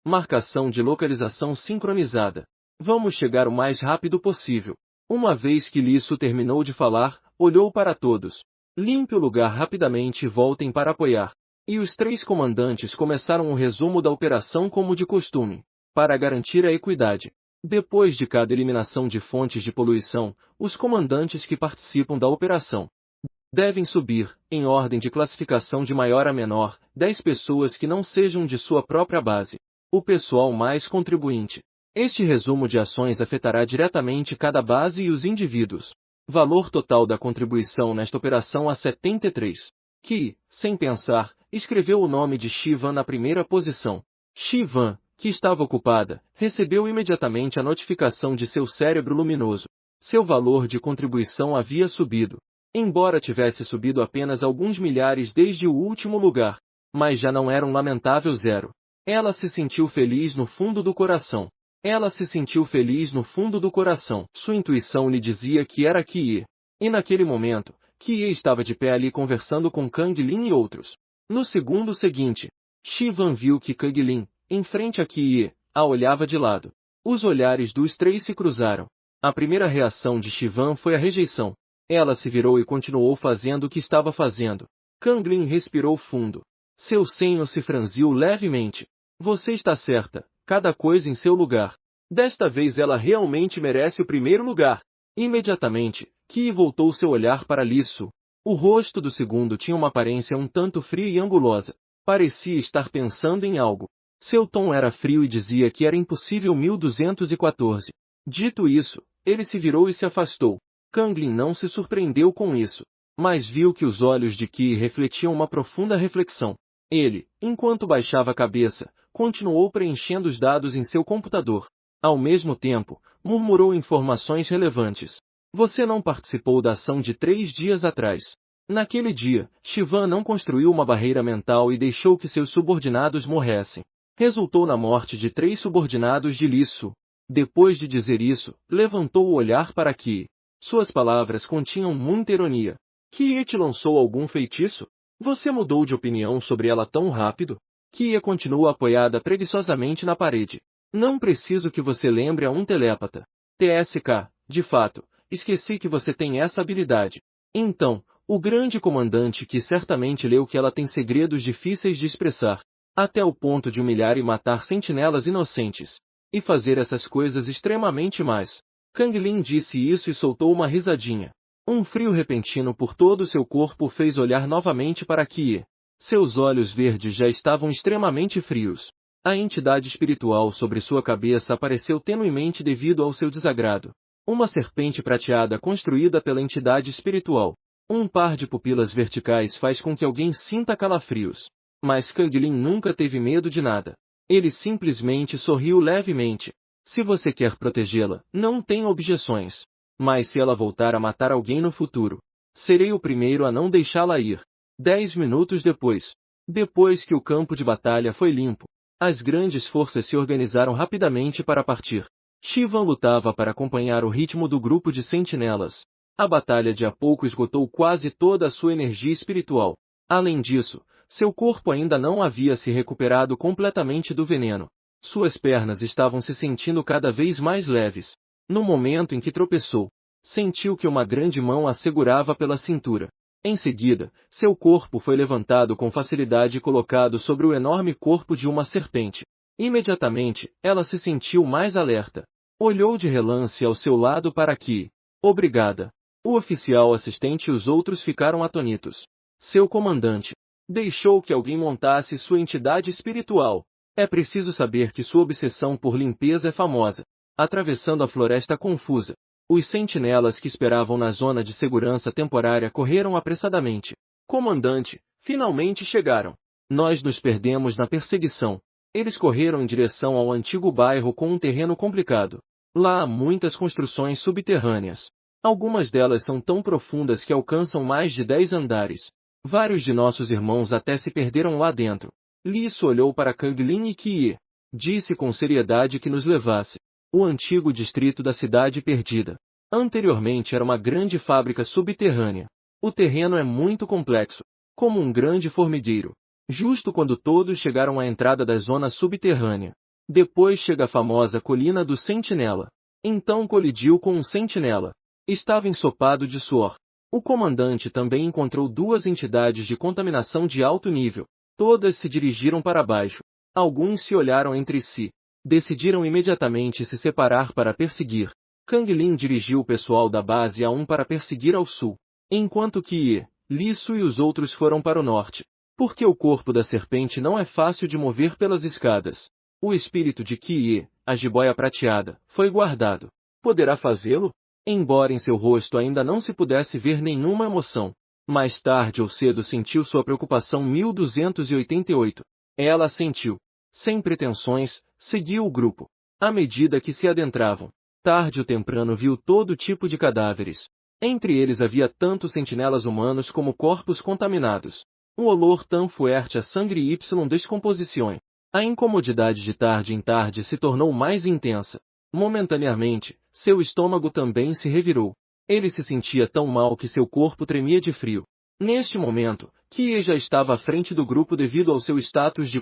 Marcação de localização sincronizada. Vamos chegar o mais rápido possível. Uma vez que Lisso terminou de falar, olhou para todos. Limpe o lugar rapidamente e voltem para apoiar. E os 3 comandantes começaram o resumo da operação como de costume, para garantir a equidade. Depois de cada eliminação de fontes de poluição, os comandantes que participam da operação devem subir, em ordem de classificação de maior a menor, 10 pessoas que não sejam de sua própria base. O pessoal mais contribuinte. Este resumo de ações afetará diretamente cada base e os indivíduos. Valor total da contribuição nesta operação a 73. Que, sem pensar, escreveu o nome de Shivan na primeira posição. Shivan, que estava ocupada, recebeu imediatamente a notificação de seu cérebro luminoso. Seu valor de contribuição havia subido. Embora tivesse subido apenas alguns milhares desde o último lugar, mas já não era um lamentável zero. Ela se sentiu feliz no fundo do coração. Ela se sentiu feliz no fundo do coração. Sua intuição lhe dizia que era Kie. E naquele momento, Kie estava de pé ali conversando com Kang Lin e outros. No segundo seguinte, Shivan viu que Kang Lin, em frente a Kie, a olhava de lado. Os olhares dos 3 se cruzaram. A primeira reação de Shivan foi a rejeição. Ela se virou e continuou fazendo o que estava fazendo. Kang Lin respirou fundo. Seu senho se franziu levemente. Você está certa, cada coisa em seu lugar. Desta vez ela realmente merece o primeiro lugar. Imediatamente, Kie voltou seu olhar para Lisso. O rosto do segundo tinha uma aparência um tanto fria e angulosa. Parecia estar pensando em algo. Seu tom era frio e dizia que era impossível 1214. Dito isso, ele se virou e se afastou. Kang Lin não se surpreendeu com isso, mas viu que os olhos de Kie refletiam uma profunda reflexão. Ele, enquanto baixava a cabeça, continuou preenchendo os dados em seu computador. Ao mesmo tempo, murmurou informações relevantes. Você não participou da ação de 3 dias atrás. Naquele dia, Shivan não construiu uma barreira mental e deixou que seus subordinados morressem. Resultou na morte de 3 subordinados de Lisso. Depois de dizer isso, levantou o olhar para Kie. Suas palavras continham muita ironia. Kie te lançou algum feitiço? Você mudou de opinião sobre ela tão rápido? Kie continua apoiada preguiçosamente na parede. Não preciso que você lembre a um telépata. TSK, de fato, esqueci que você tem essa habilidade. Então, o grande comandante que certamente leu que ela tem segredos difíceis de expressar, até o ponto de humilhar e matar sentinelas inocentes. E fazer essas coisas extremamente mais. Kang Lin disse isso e soltou uma risadinha. Um frio repentino por todo o seu corpo o fez olhar novamente para Kie. Seus olhos verdes já estavam extremamente frios. A entidade espiritual sobre sua cabeça apareceu tenuemente devido ao seu desagrado. Uma serpente prateada construída pela entidade espiritual. Um par de pupilas verticais faz com que alguém sinta calafrios. Mas Kang Lin nunca teve medo de nada. Ele simplesmente sorriu levemente. Se você quer protegê-la, não tenho objeções. Mas se ela voltar a matar alguém no futuro, serei o primeiro a não deixá-la ir. 10 minutos depois. Depois que o campo de batalha foi limpo, as grandes forças se organizaram rapidamente para partir. Shivan lutava para acompanhar o ritmo do grupo de sentinelas. A batalha de a pouco esgotou quase toda a sua energia espiritual. Além disso, seu corpo ainda não havia se recuperado completamente do veneno. Suas pernas estavam se sentindo cada vez mais leves. No momento em que tropeçou, sentiu que uma grande mão a segurava pela cintura. Em seguida, seu corpo foi levantado com facilidade e colocado sobre o enorme corpo de uma serpente. Imediatamente, ela se sentiu mais alerta. Olhou de relance ao seu lado para Kie. Obrigada. O oficial assistente e os outros ficaram atônitos. Seu comandante deixou que alguém montasse sua entidade espiritual. É preciso saber que sua obsessão por limpeza é famosa. Atravessando a floresta confusa, os sentinelas que esperavam na zona de segurança temporária correram apressadamente. Comandante, finalmente chegaram. Nós nos perdemos na perseguição. Eles correram em direção ao antigo bairro com um terreno complicado. Lá há muitas construções subterrâneas. Algumas delas são tão profundas que alcançam mais de 10 andares. Vários de nossos irmãos até se perderam lá dentro. Lisu olhou para Kang Lin e Kie. Disse com seriedade que nos levasse. O antigo distrito da Cidade Perdida. Anteriormente era uma grande fábrica subterrânea. O terreno é muito complexo, como um grande formigueiro. Justo quando todos chegaram à entrada da zona subterrânea. Depois chega a famosa colina do Sentinela. Então colidiu com um sentinela. Estava ensopado de suor. O comandante também encontrou duas entidades de contaminação de alto nível. Todas se dirigiram para baixo. Alguns se olharam entre si. Decidiram imediatamente se separar para perseguir. Kang Lin dirigiu o pessoal da base A1 para perseguir ao sul, enquanto que Lisu e os outros foram para o norte. Porque o corpo da serpente não é fácil de mover pelas escadas. O espírito de Kie, a jiboia prateada, foi guardado. Poderá fazê-lo? Embora em seu rosto ainda não se pudesse ver nenhuma emoção. Mais tarde ou cedo sentiu sua preocupação 1288. Ela sentiu. Sem pretensões, seguiu o grupo. À medida que se adentravam, tarde ou temprano viu todo tipo de cadáveres. Entre eles havia tanto sentinelas humanos como corpos contaminados. Um olor tão forte a sangue y descomposição. A incomodidade de tarde em tarde se tornou mais intensa. Momentaneamente, seu estômago também se revirou. Ele se sentia tão mal que seu corpo tremia de frio. Neste momento, Kie já estava à frente do grupo devido ao seu status de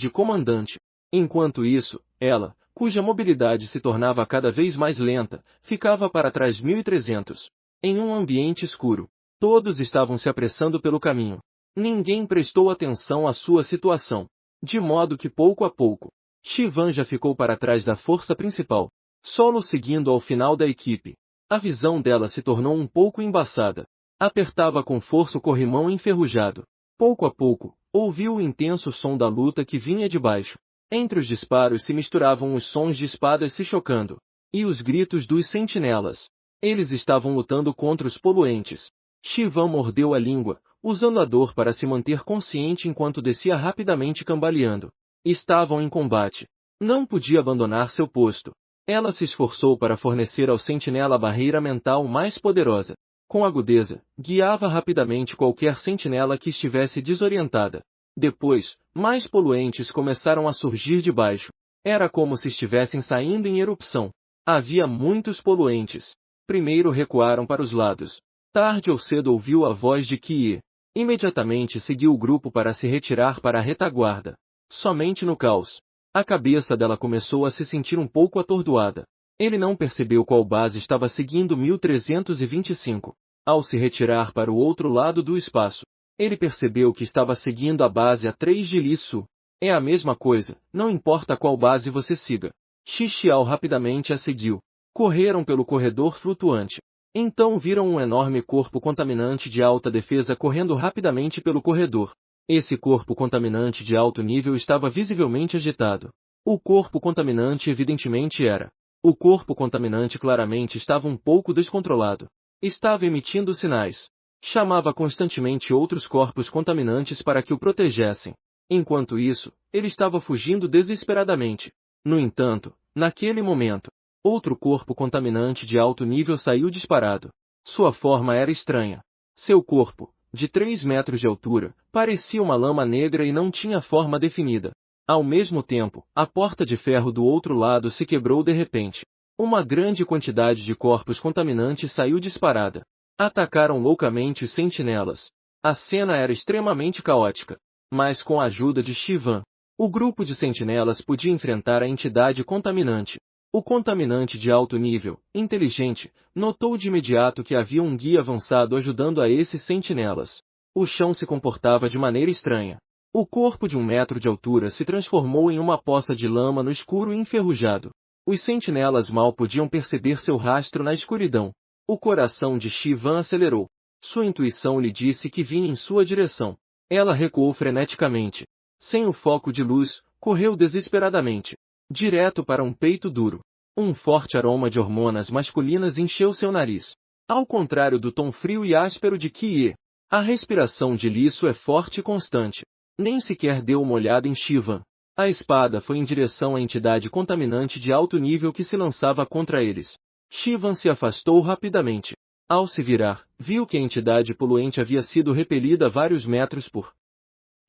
comandante. Enquanto isso, ela, cuja mobilidade se tornava cada vez mais lenta, ficava para trás 1300. Em um ambiente escuro, todos estavam se apressando pelo caminho. Ninguém prestou atenção à sua situação. De modo que pouco a pouco, Shivan já ficou para trás da força principal, solo seguindo ao final da equipe. A visão dela se tornou um pouco embaçada. Apertava com força o corrimão enferrujado. Pouco a pouco, ouviu o intenso som da luta que vinha de baixo. Entre os disparos se misturavam os sons de espadas se chocando. E os gritos dos sentinelas. Eles estavam lutando contra os poluentes. Shivan mordeu a língua, usando a dor para se manter consciente enquanto descia rapidamente cambaleando. Estavam em combate. Não podia abandonar seu posto. Ela se esforçou para fornecer ao sentinela a barreira mental mais poderosa. Com agudeza, guiava rapidamente qualquer sentinela que estivesse desorientada. Depois, mais poluentes começaram a surgir de baixo. Era como se estivessem saindo em erupção. Havia muitos poluentes. Primeiro recuaram para os lados. Tarde ou cedo ouviu a voz de Kie. Imediatamente seguiu o grupo para se retirar para a retaguarda. Somente no caos. A cabeça dela começou a se sentir um pouco atordoada. Ele não percebeu qual base estava seguindo 1325. Ao se retirar para o outro lado do espaço, ele percebeu que estava seguindo a base A3 de Lisu. É a mesma coisa, não importa qual base você siga. Xixiao rapidamente a seguiu. Correram pelo corredor flutuante. Então viram um enorme corpo contaminante de alta defesa correndo rapidamente pelo corredor. Esse corpo contaminante de alto nível estava visivelmente agitado. O corpo contaminante evidentemente era. O corpo contaminante claramente estava um pouco descontrolado. Estava emitindo sinais. Chamava constantemente outros corpos contaminantes para que o protegessem. Enquanto isso, ele estava fugindo desesperadamente. No entanto, naquele momento, outro corpo contaminante de alto nível saiu disparado. Sua forma era estranha. Seu corpo, de 3 metros de altura, parecia uma lama negra e não tinha forma definida. Ao mesmo tempo, a porta de ferro do outro lado se quebrou de repente. Uma grande quantidade de corpos contaminantes saiu disparada. Atacaram loucamente os sentinelas. A cena era extremamente caótica. Mas com a ajuda de Shivan, o grupo de sentinelas podia enfrentar a entidade contaminante. O contaminante de alto nível, inteligente, notou de imediato que havia um guia avançado ajudando a esses sentinelas. O chão se comportava de maneira estranha. O corpo de 1 metro de altura se transformou em uma poça de lama no escuro e enferrujado. Os sentinelas mal podiam perceber seu rastro na escuridão. O coração de Shivan acelerou. Sua intuição lhe disse que vinha em sua direção. Ela recuou freneticamente. Sem o foco de luz, correu desesperadamente. Direto para um peito duro. Um forte aroma de hormonas masculinas encheu seu nariz. Ao contrário do tom frio e áspero de Kie, a respiração de Lisu é forte e constante. Nem sequer deu uma olhada em Shivan. A espada foi em direção à entidade contaminante de alto nível que se lançava contra eles. Shivan se afastou rapidamente. Ao se virar, viu que a entidade poluente havia sido repelida vários metros por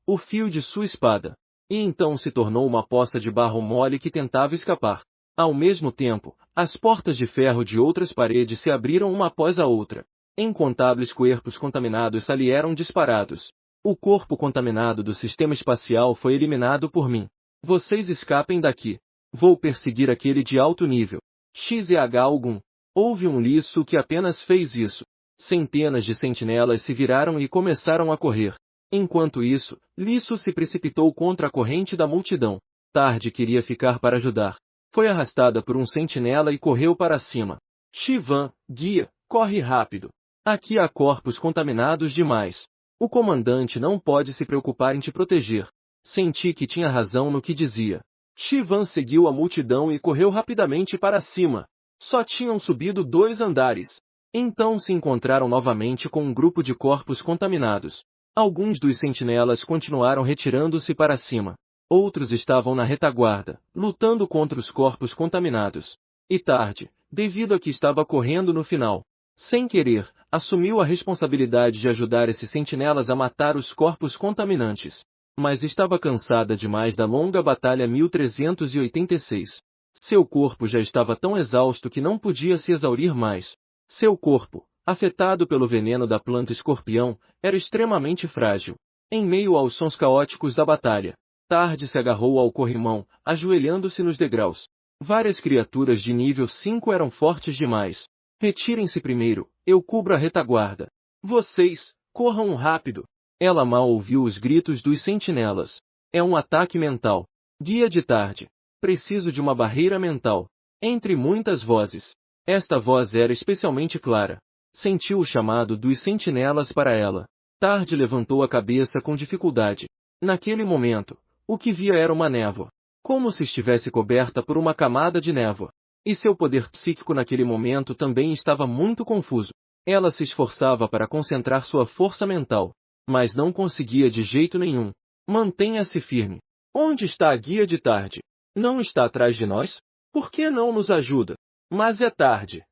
o fio de sua espada. E então se tornou uma poça de barro mole que tentava escapar. Ao mesmo tempo, as portas de ferro de outras paredes se abriram uma após a outra. Incontáveis corpos contaminados ali eram disparados. O corpo contaminado do sistema espacial foi eliminado por mim. Vocês escapem daqui. Vou perseguir aquele de alto nível. XEH algum. Houve um liço que apenas fez isso. Centenas de sentinelas se viraram e começaram a correr. Enquanto isso, Liço se precipitou contra a corrente da multidão. Tarde queria ficar para ajudar. Foi arrastada por um sentinela e correu para cima. Shivan, guia, corre rápido. Aqui há corpos contaminados demais. O comandante não pode se preocupar em te proteger. Senti que tinha razão no que dizia. Shivan seguiu a multidão e correu rapidamente para cima. Só tinham subido 2 andares. Então se encontraram novamente com um grupo de corpos contaminados. Alguns dos sentinelas continuaram retirando-se para cima. Outros estavam na retaguarda, lutando contra os corpos contaminados. E tarde, devido a que estava correndo no final, sem querer, assumiu a responsabilidade de ajudar esses sentinelas a matar os corpos contaminantes. Mas estava cansada demais da longa batalha 1386. Seu corpo já estava tão exausto que não podia se exaurir mais. Seu corpo, afetado pelo veneno da planta escorpião, era extremamente frágil. Em meio aos sons caóticos da batalha, Tarde se agarrou ao corrimão, ajoelhando-se nos degraus. Várias criaturas de nível 5 eram fortes demais. Retirem-se primeiro, eu cubro a retaguarda. Vocês, corram rápido. Ela mal ouviu os gritos dos sentinelas. É um ataque mental. Guia de Tarde. Preciso de uma barreira mental. Entre muitas vozes. Esta voz era especialmente clara. Sentiu o chamado dos sentinelas para ela. Tarde levantou a cabeça com dificuldade. Naquele momento, o que via era uma névoa. Como se estivesse coberta por uma camada de névoa. E seu poder psíquico naquele momento também estava muito confuso. Ela se esforçava para concentrar sua força mental. Mas não conseguia de jeito nenhum. Mantenha-se firme. Onde está a guia de Tarde? Não está atrás de nós? Por que não nos ajuda? Mas é tarde.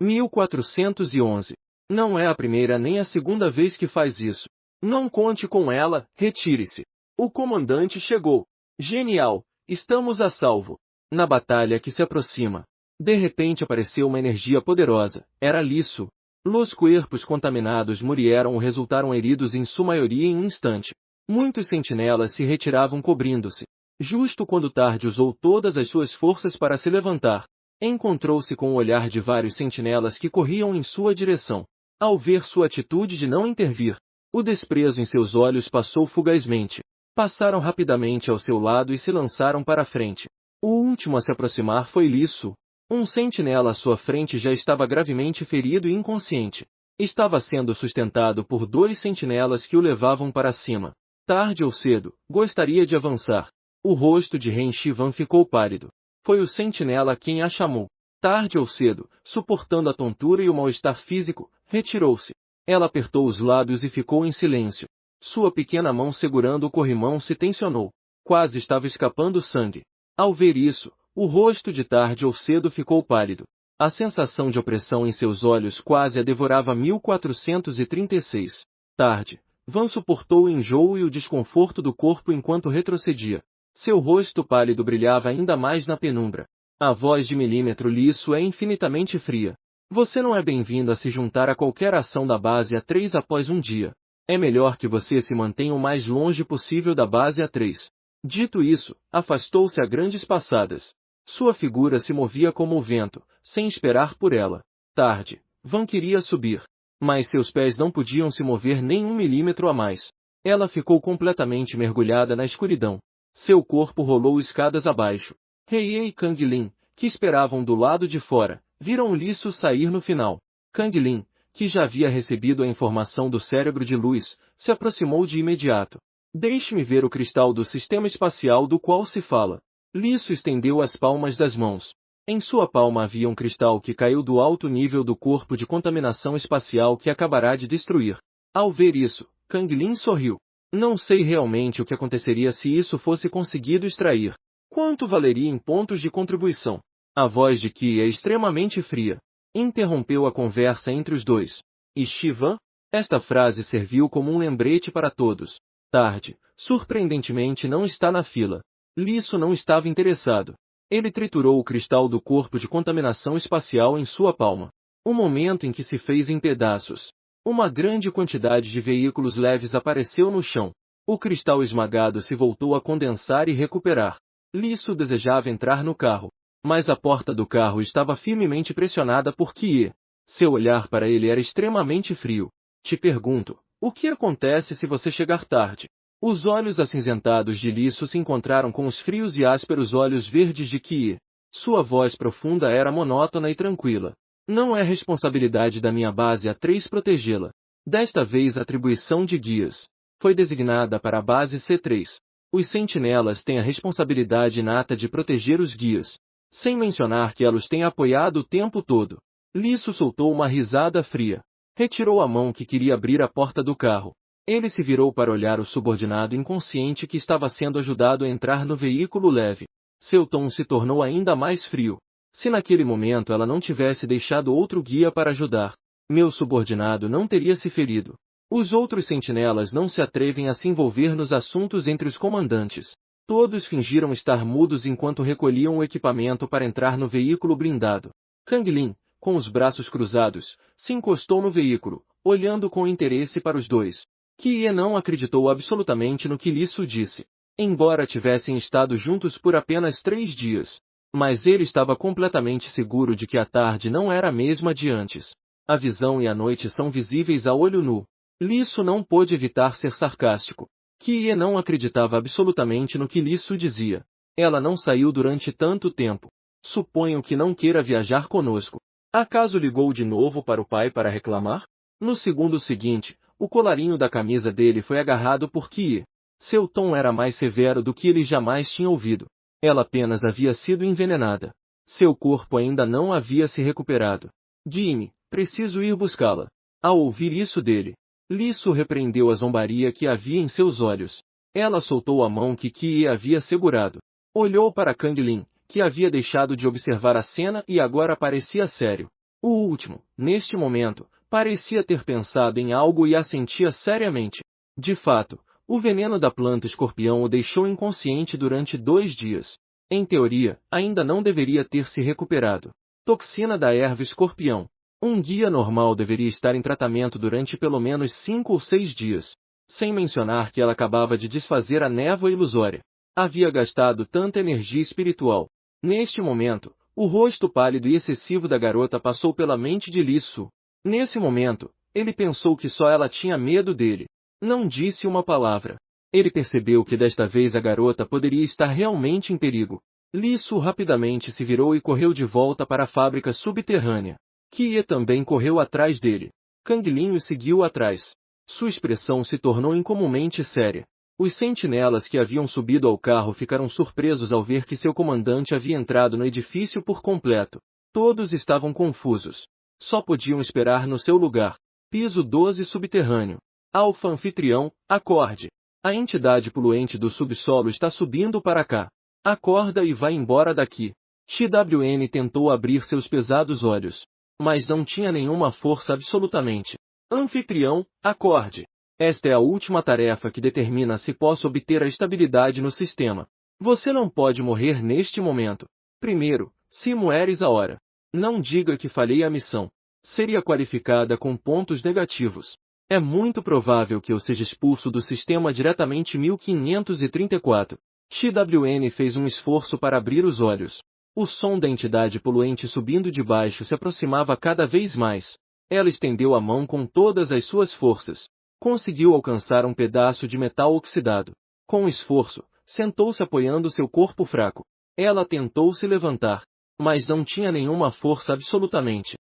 1411. Não é a primeira nem a segunda vez que faz isso. Não conte com ela, retire-se. O comandante chegou. Genial, estamos a salvo. Na batalha que se aproxima. De repente apareceu uma energia poderosa. Era Liço. Los corpos contaminados murieram ou resultaram heridos em sua maioria em um instante. Muitos sentinelas se retiravam cobrindo-se. Justo quando Tarde usou todas as suas forças para se levantar, encontrou-se com o olhar de vários sentinelas que corriam em sua direção. Ao ver sua atitude de não intervir, o desprezo em seus olhos passou fugazmente. Passaram rapidamente ao seu lado e se lançaram para a frente. O último a se aproximar foi Liço. Um sentinela à sua frente já estava gravemente ferido e inconsciente. Estava sendo sustentado por 2 sentinelas que o levavam para cima. Tarde ou cedo, gostaria de avançar. O rosto de Ren Shivan ficou pálido. Foi o sentinela quem a chamou. Tarde ou cedo, suportando a tontura e o mal-estar físico, retirou-se. Ela apertou os lábios e ficou em silêncio. Sua pequena mão segurando o corrimão se tensionou. Quase estava escapando sangue. Ao ver isso, o rosto de Tarde ou cedo ficou pálido. A sensação de opressão em seus olhos quase a devorava. 1436. Tarde. Van suportou o enjoo e o desconforto do corpo enquanto retrocedia. Seu rosto pálido brilhava ainda mais na penumbra. A voz de Milímetro Liço é infinitamente fria. Você não é bem-vindo a se juntar a qualquer ação da base A3 após um dia. É melhor que você se mantenha o mais longe possível da base A3. Dito isso, afastou-se a grandes passadas. Sua figura se movia como o vento, sem esperar por ela. Tarde. Van queria subir. Mas seus pés não podiam se mover nem 1 milímetro a mais. Ela ficou completamente mergulhada na escuridão. Seu corpo rolou escadas abaixo. Rei e Kang Lin, que esperavam do lado de fora, viram Liço sair no final. Kang Lin, que já havia recebido a informação do cérebro de luz, se aproximou de imediato. Deixe-me ver o cristal do sistema espacial do qual se fala. Liço estendeu as palmas das mãos. Em sua palma havia um cristal que caiu do alto nível do corpo de contaminação espacial que acabará de destruir. Ao ver isso, Kang Lin sorriu. Não sei realmente o que aconteceria se isso fosse conseguido extrair. Quanto valeria em pontos de contribuição? A voz de Qi é extremamente fria. Interrompeu a conversa entre os dois. E Shivan? Esta frase serviu como um lembrete para todos. Tarde, surpreendentemente, não está na fila. Lisso não estava interessado. Ele triturou o cristal do corpo de contaminação espacial em sua palma. O momento em que se fez em pedaços. Uma grande quantidade de veículos leves apareceu no chão. O cristal esmagado se voltou a condensar e recuperar. Lisso desejava entrar no carro, mas a porta do carro estava firmemente pressionada por Kie. Seu olhar para ele era extremamente frio. Te pergunto, o que acontece se você chegar tarde? Os olhos acinzentados de Lisso se encontraram com os frios e ásperos olhos verdes de Kie. Sua voz profunda era monótona e tranquila. Não é responsabilidade da minha base A3 protegê-la. Desta vez a atribuição de guias foi designada para a base C3. Os sentinelas têm a responsabilidade inata de proteger os guias, sem mencionar que ela os tem apoiado o tempo todo. Lisso soltou uma risada fria. Retirou a mão que queria abrir a porta do carro. Ele se virou para olhar o subordinado inconsciente que estava sendo ajudado a entrar no veículo leve. Seu tom se tornou ainda mais frio. Se naquele momento ela não tivesse deixado outro guia para ajudar, meu subordinado não teria se ferido. Os outros sentinelas não se atrevem a se envolver nos assuntos entre os comandantes. Todos fingiram estar mudos enquanto recolhiam o equipamento para entrar no veículo blindado. Kang Lin, com os braços cruzados, se encostou no veículo, olhando com interesse para os dois. Kie não acreditou absolutamente no que Lisso disse. Embora tivessem estado juntos por apenas 3 dias. Mas ele estava completamente seguro de que a tarde não era a mesma de antes. A visão e a noite são visíveis a olho nu. Lisso não pôde evitar ser sarcástico. Kie não acreditava absolutamente no que Lisso dizia. Ela não saiu durante tanto tempo. Suponho que não queira viajar conosco. Acaso ligou de novo para o pai para reclamar? No segundo seguinte, o colarinho da camisa dele foi agarrado por Kie. Seu tom era mais severo do que ele jamais tinha ouvido. Ela apenas havia sido envenenada. Seu corpo ainda não havia se recuperado. Guie-me, preciso ir buscá-la. Ao ouvir isso dele, Lisso repreendeu a zombaria que havia em seus olhos. Ela soltou a mão que Kie havia segurado. Olhou para Kang Lin, que havia deixado de observar a cena e agora parecia sério. O último, neste momento, parecia ter pensado em algo e assentia seriamente. De fato, o veneno da planta escorpião o deixou inconsciente durante 2 dias. Em teoria, ainda não deveria ter se recuperado. Toxina da erva escorpião. Um guia normal deveria estar em tratamento durante pelo menos 5 ou 6 dias. Sem mencionar que ela acabava de desfazer a névoa ilusória. Havia gastado tanta energia espiritual. Neste momento, o rosto pálido e excessivo da garota passou pela mente de Lisso. Nesse momento, ele pensou que só ela tinha medo dele. Não disse uma palavra. Ele percebeu que desta vez a garota poderia estar realmente em perigo. Lisso rapidamente se virou e correu de volta para a fábrica subterrânea. Kie também correu atrás dele. Kang Lin o seguiu atrás. Sua expressão se tornou incomumente séria. Os sentinelas que haviam subido ao carro ficaram surpresos ao ver que seu comandante havia entrado no edifício por completo. Todos estavam confusos. Só podiam esperar no seu lugar. Piso 12 subterrâneo. Alfa anfitrião, acorde. A entidade poluente do subsolo está subindo para cá. Acorda e vai embora daqui. XWN tentou abrir seus pesados olhos. Mas não tinha nenhuma força absolutamente. Anfitrião, acorde. Esta é a última tarefa que determina se posso obter a estabilidade no sistema. Você não pode morrer neste momento. Primeiro, se mueres a hora. Não diga que falhei a missão. Seria qualificada com pontos negativos. É muito provável que eu seja expulso do sistema diretamente 1534. XWN fez um esforço para abrir os olhos. O som da entidade poluente subindo de baixo se aproximava cada vez mais. Ela estendeu a mão com todas as suas forças. Conseguiu alcançar um pedaço de metal oxidado. Com esforço, sentou-se apoiando seu corpo fraco. Ela tentou se levantar, mas não tinha nenhuma força absolutamente.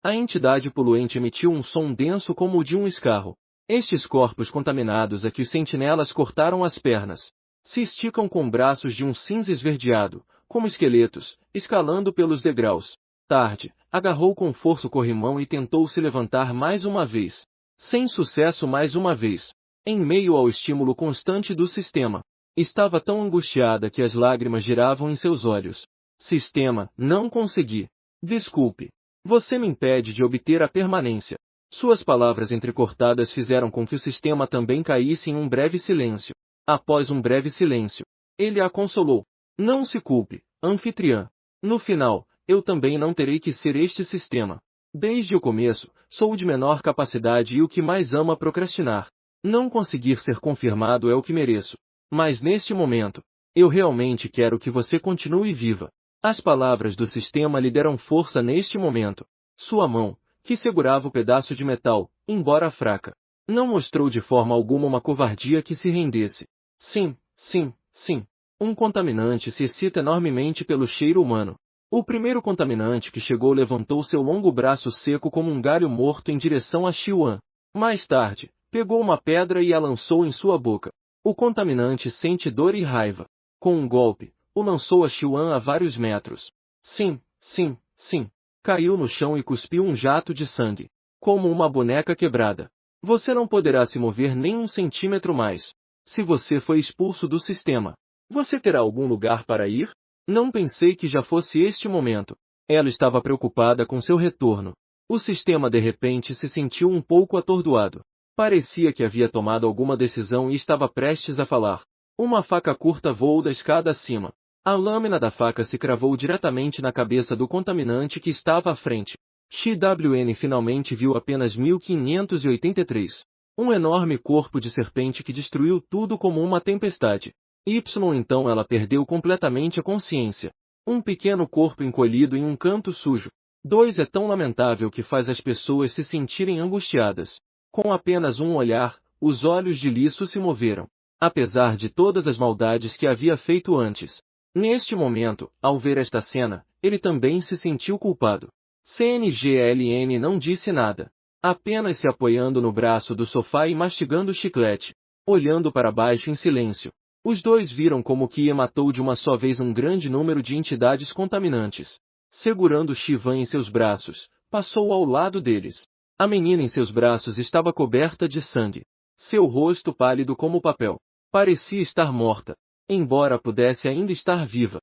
A entidade poluente emitiu um som denso como o de um escarro. Estes corpos contaminados a que os sentinelas cortaram as pernas se esticam com braços de um cinza esverdeado, como esqueletos, escalando pelos degraus. Tarde, agarrou com força o corrimão e tentou se levantar mais uma vez. Sem sucesso mais uma vez. Em meio ao estímulo constante do sistema. Estava tão angustiada que as lágrimas giravam em seus olhos. Sistema, não consegui. Desculpe. Você me impede de obter a permanência. Suas palavras entrecortadas fizeram com que o sistema também caísse em um breve silêncio. Após um breve silêncio, ele a consolou. Não se culpe, anfitriã. No final, eu também não terei que ser este sistema. Desde o começo, sou o de menor capacidade e o que mais ama procrastinar. Não conseguir ser confirmado é o que mereço. Mas neste momento, eu realmente quero que você continue viva. As palavras do sistema lhe deram força neste momento. Sua mão, que segurava o pedaço de metal, embora fraca, não mostrou de forma alguma uma covardia que se rendesse. Sim, sim, sim. Um contaminante se excita enormemente pelo cheiro humano. O primeiro contaminante que chegou levantou seu longo braço seco como um galho morto em direção a Xiuan. Mais tarde, pegou uma pedra e a lançou em sua boca. O contaminante sente dor e raiva. Com um golpe, o lançou a Xiuan a vários metros. Sim, sim, sim. Caiu no chão e cuspiu um jato de sangue. Como uma boneca quebrada. Você não poderá se mover nem um centímetro mais. Se você foi expulso do sistema, você terá algum lugar para ir? Não pensei que já fosse este momento. Ela estava preocupada com seu retorno. O sistema de repente se sentiu um pouco atordoado. Parecia que havia tomado alguma decisão e estava prestes a falar. Uma faca curta voou da escada acima. A lâmina da faca se cravou diretamente na cabeça do contaminante que estava à frente. XWN finalmente viu apenas 1583. Um enorme corpo de serpente que destruiu tudo como uma tempestade. Então ela perdeu completamente a consciência. Um pequeno corpo encolhido em um canto sujo. 2 é tão lamentável que faz as pessoas se sentirem angustiadas. Com apenas um olhar, os olhos de Lisso se moveram. Apesar de todas as maldades que havia feito antes. Neste momento, ao ver esta cena, ele também se sentiu culpado. CNGLN não disse nada. Apenas se apoiando no braço do sofá e mastigando o chiclete. Olhando para baixo em silêncio. Os dois viram como Kia matou de uma só vez um grande número de entidades contaminantes. Segurando Shivan em seus braços, passou ao lado deles. A menina em seus braços estava coberta de sangue. Seu rosto pálido como papel. Parecia estar morta. Embora pudesse ainda estar viva.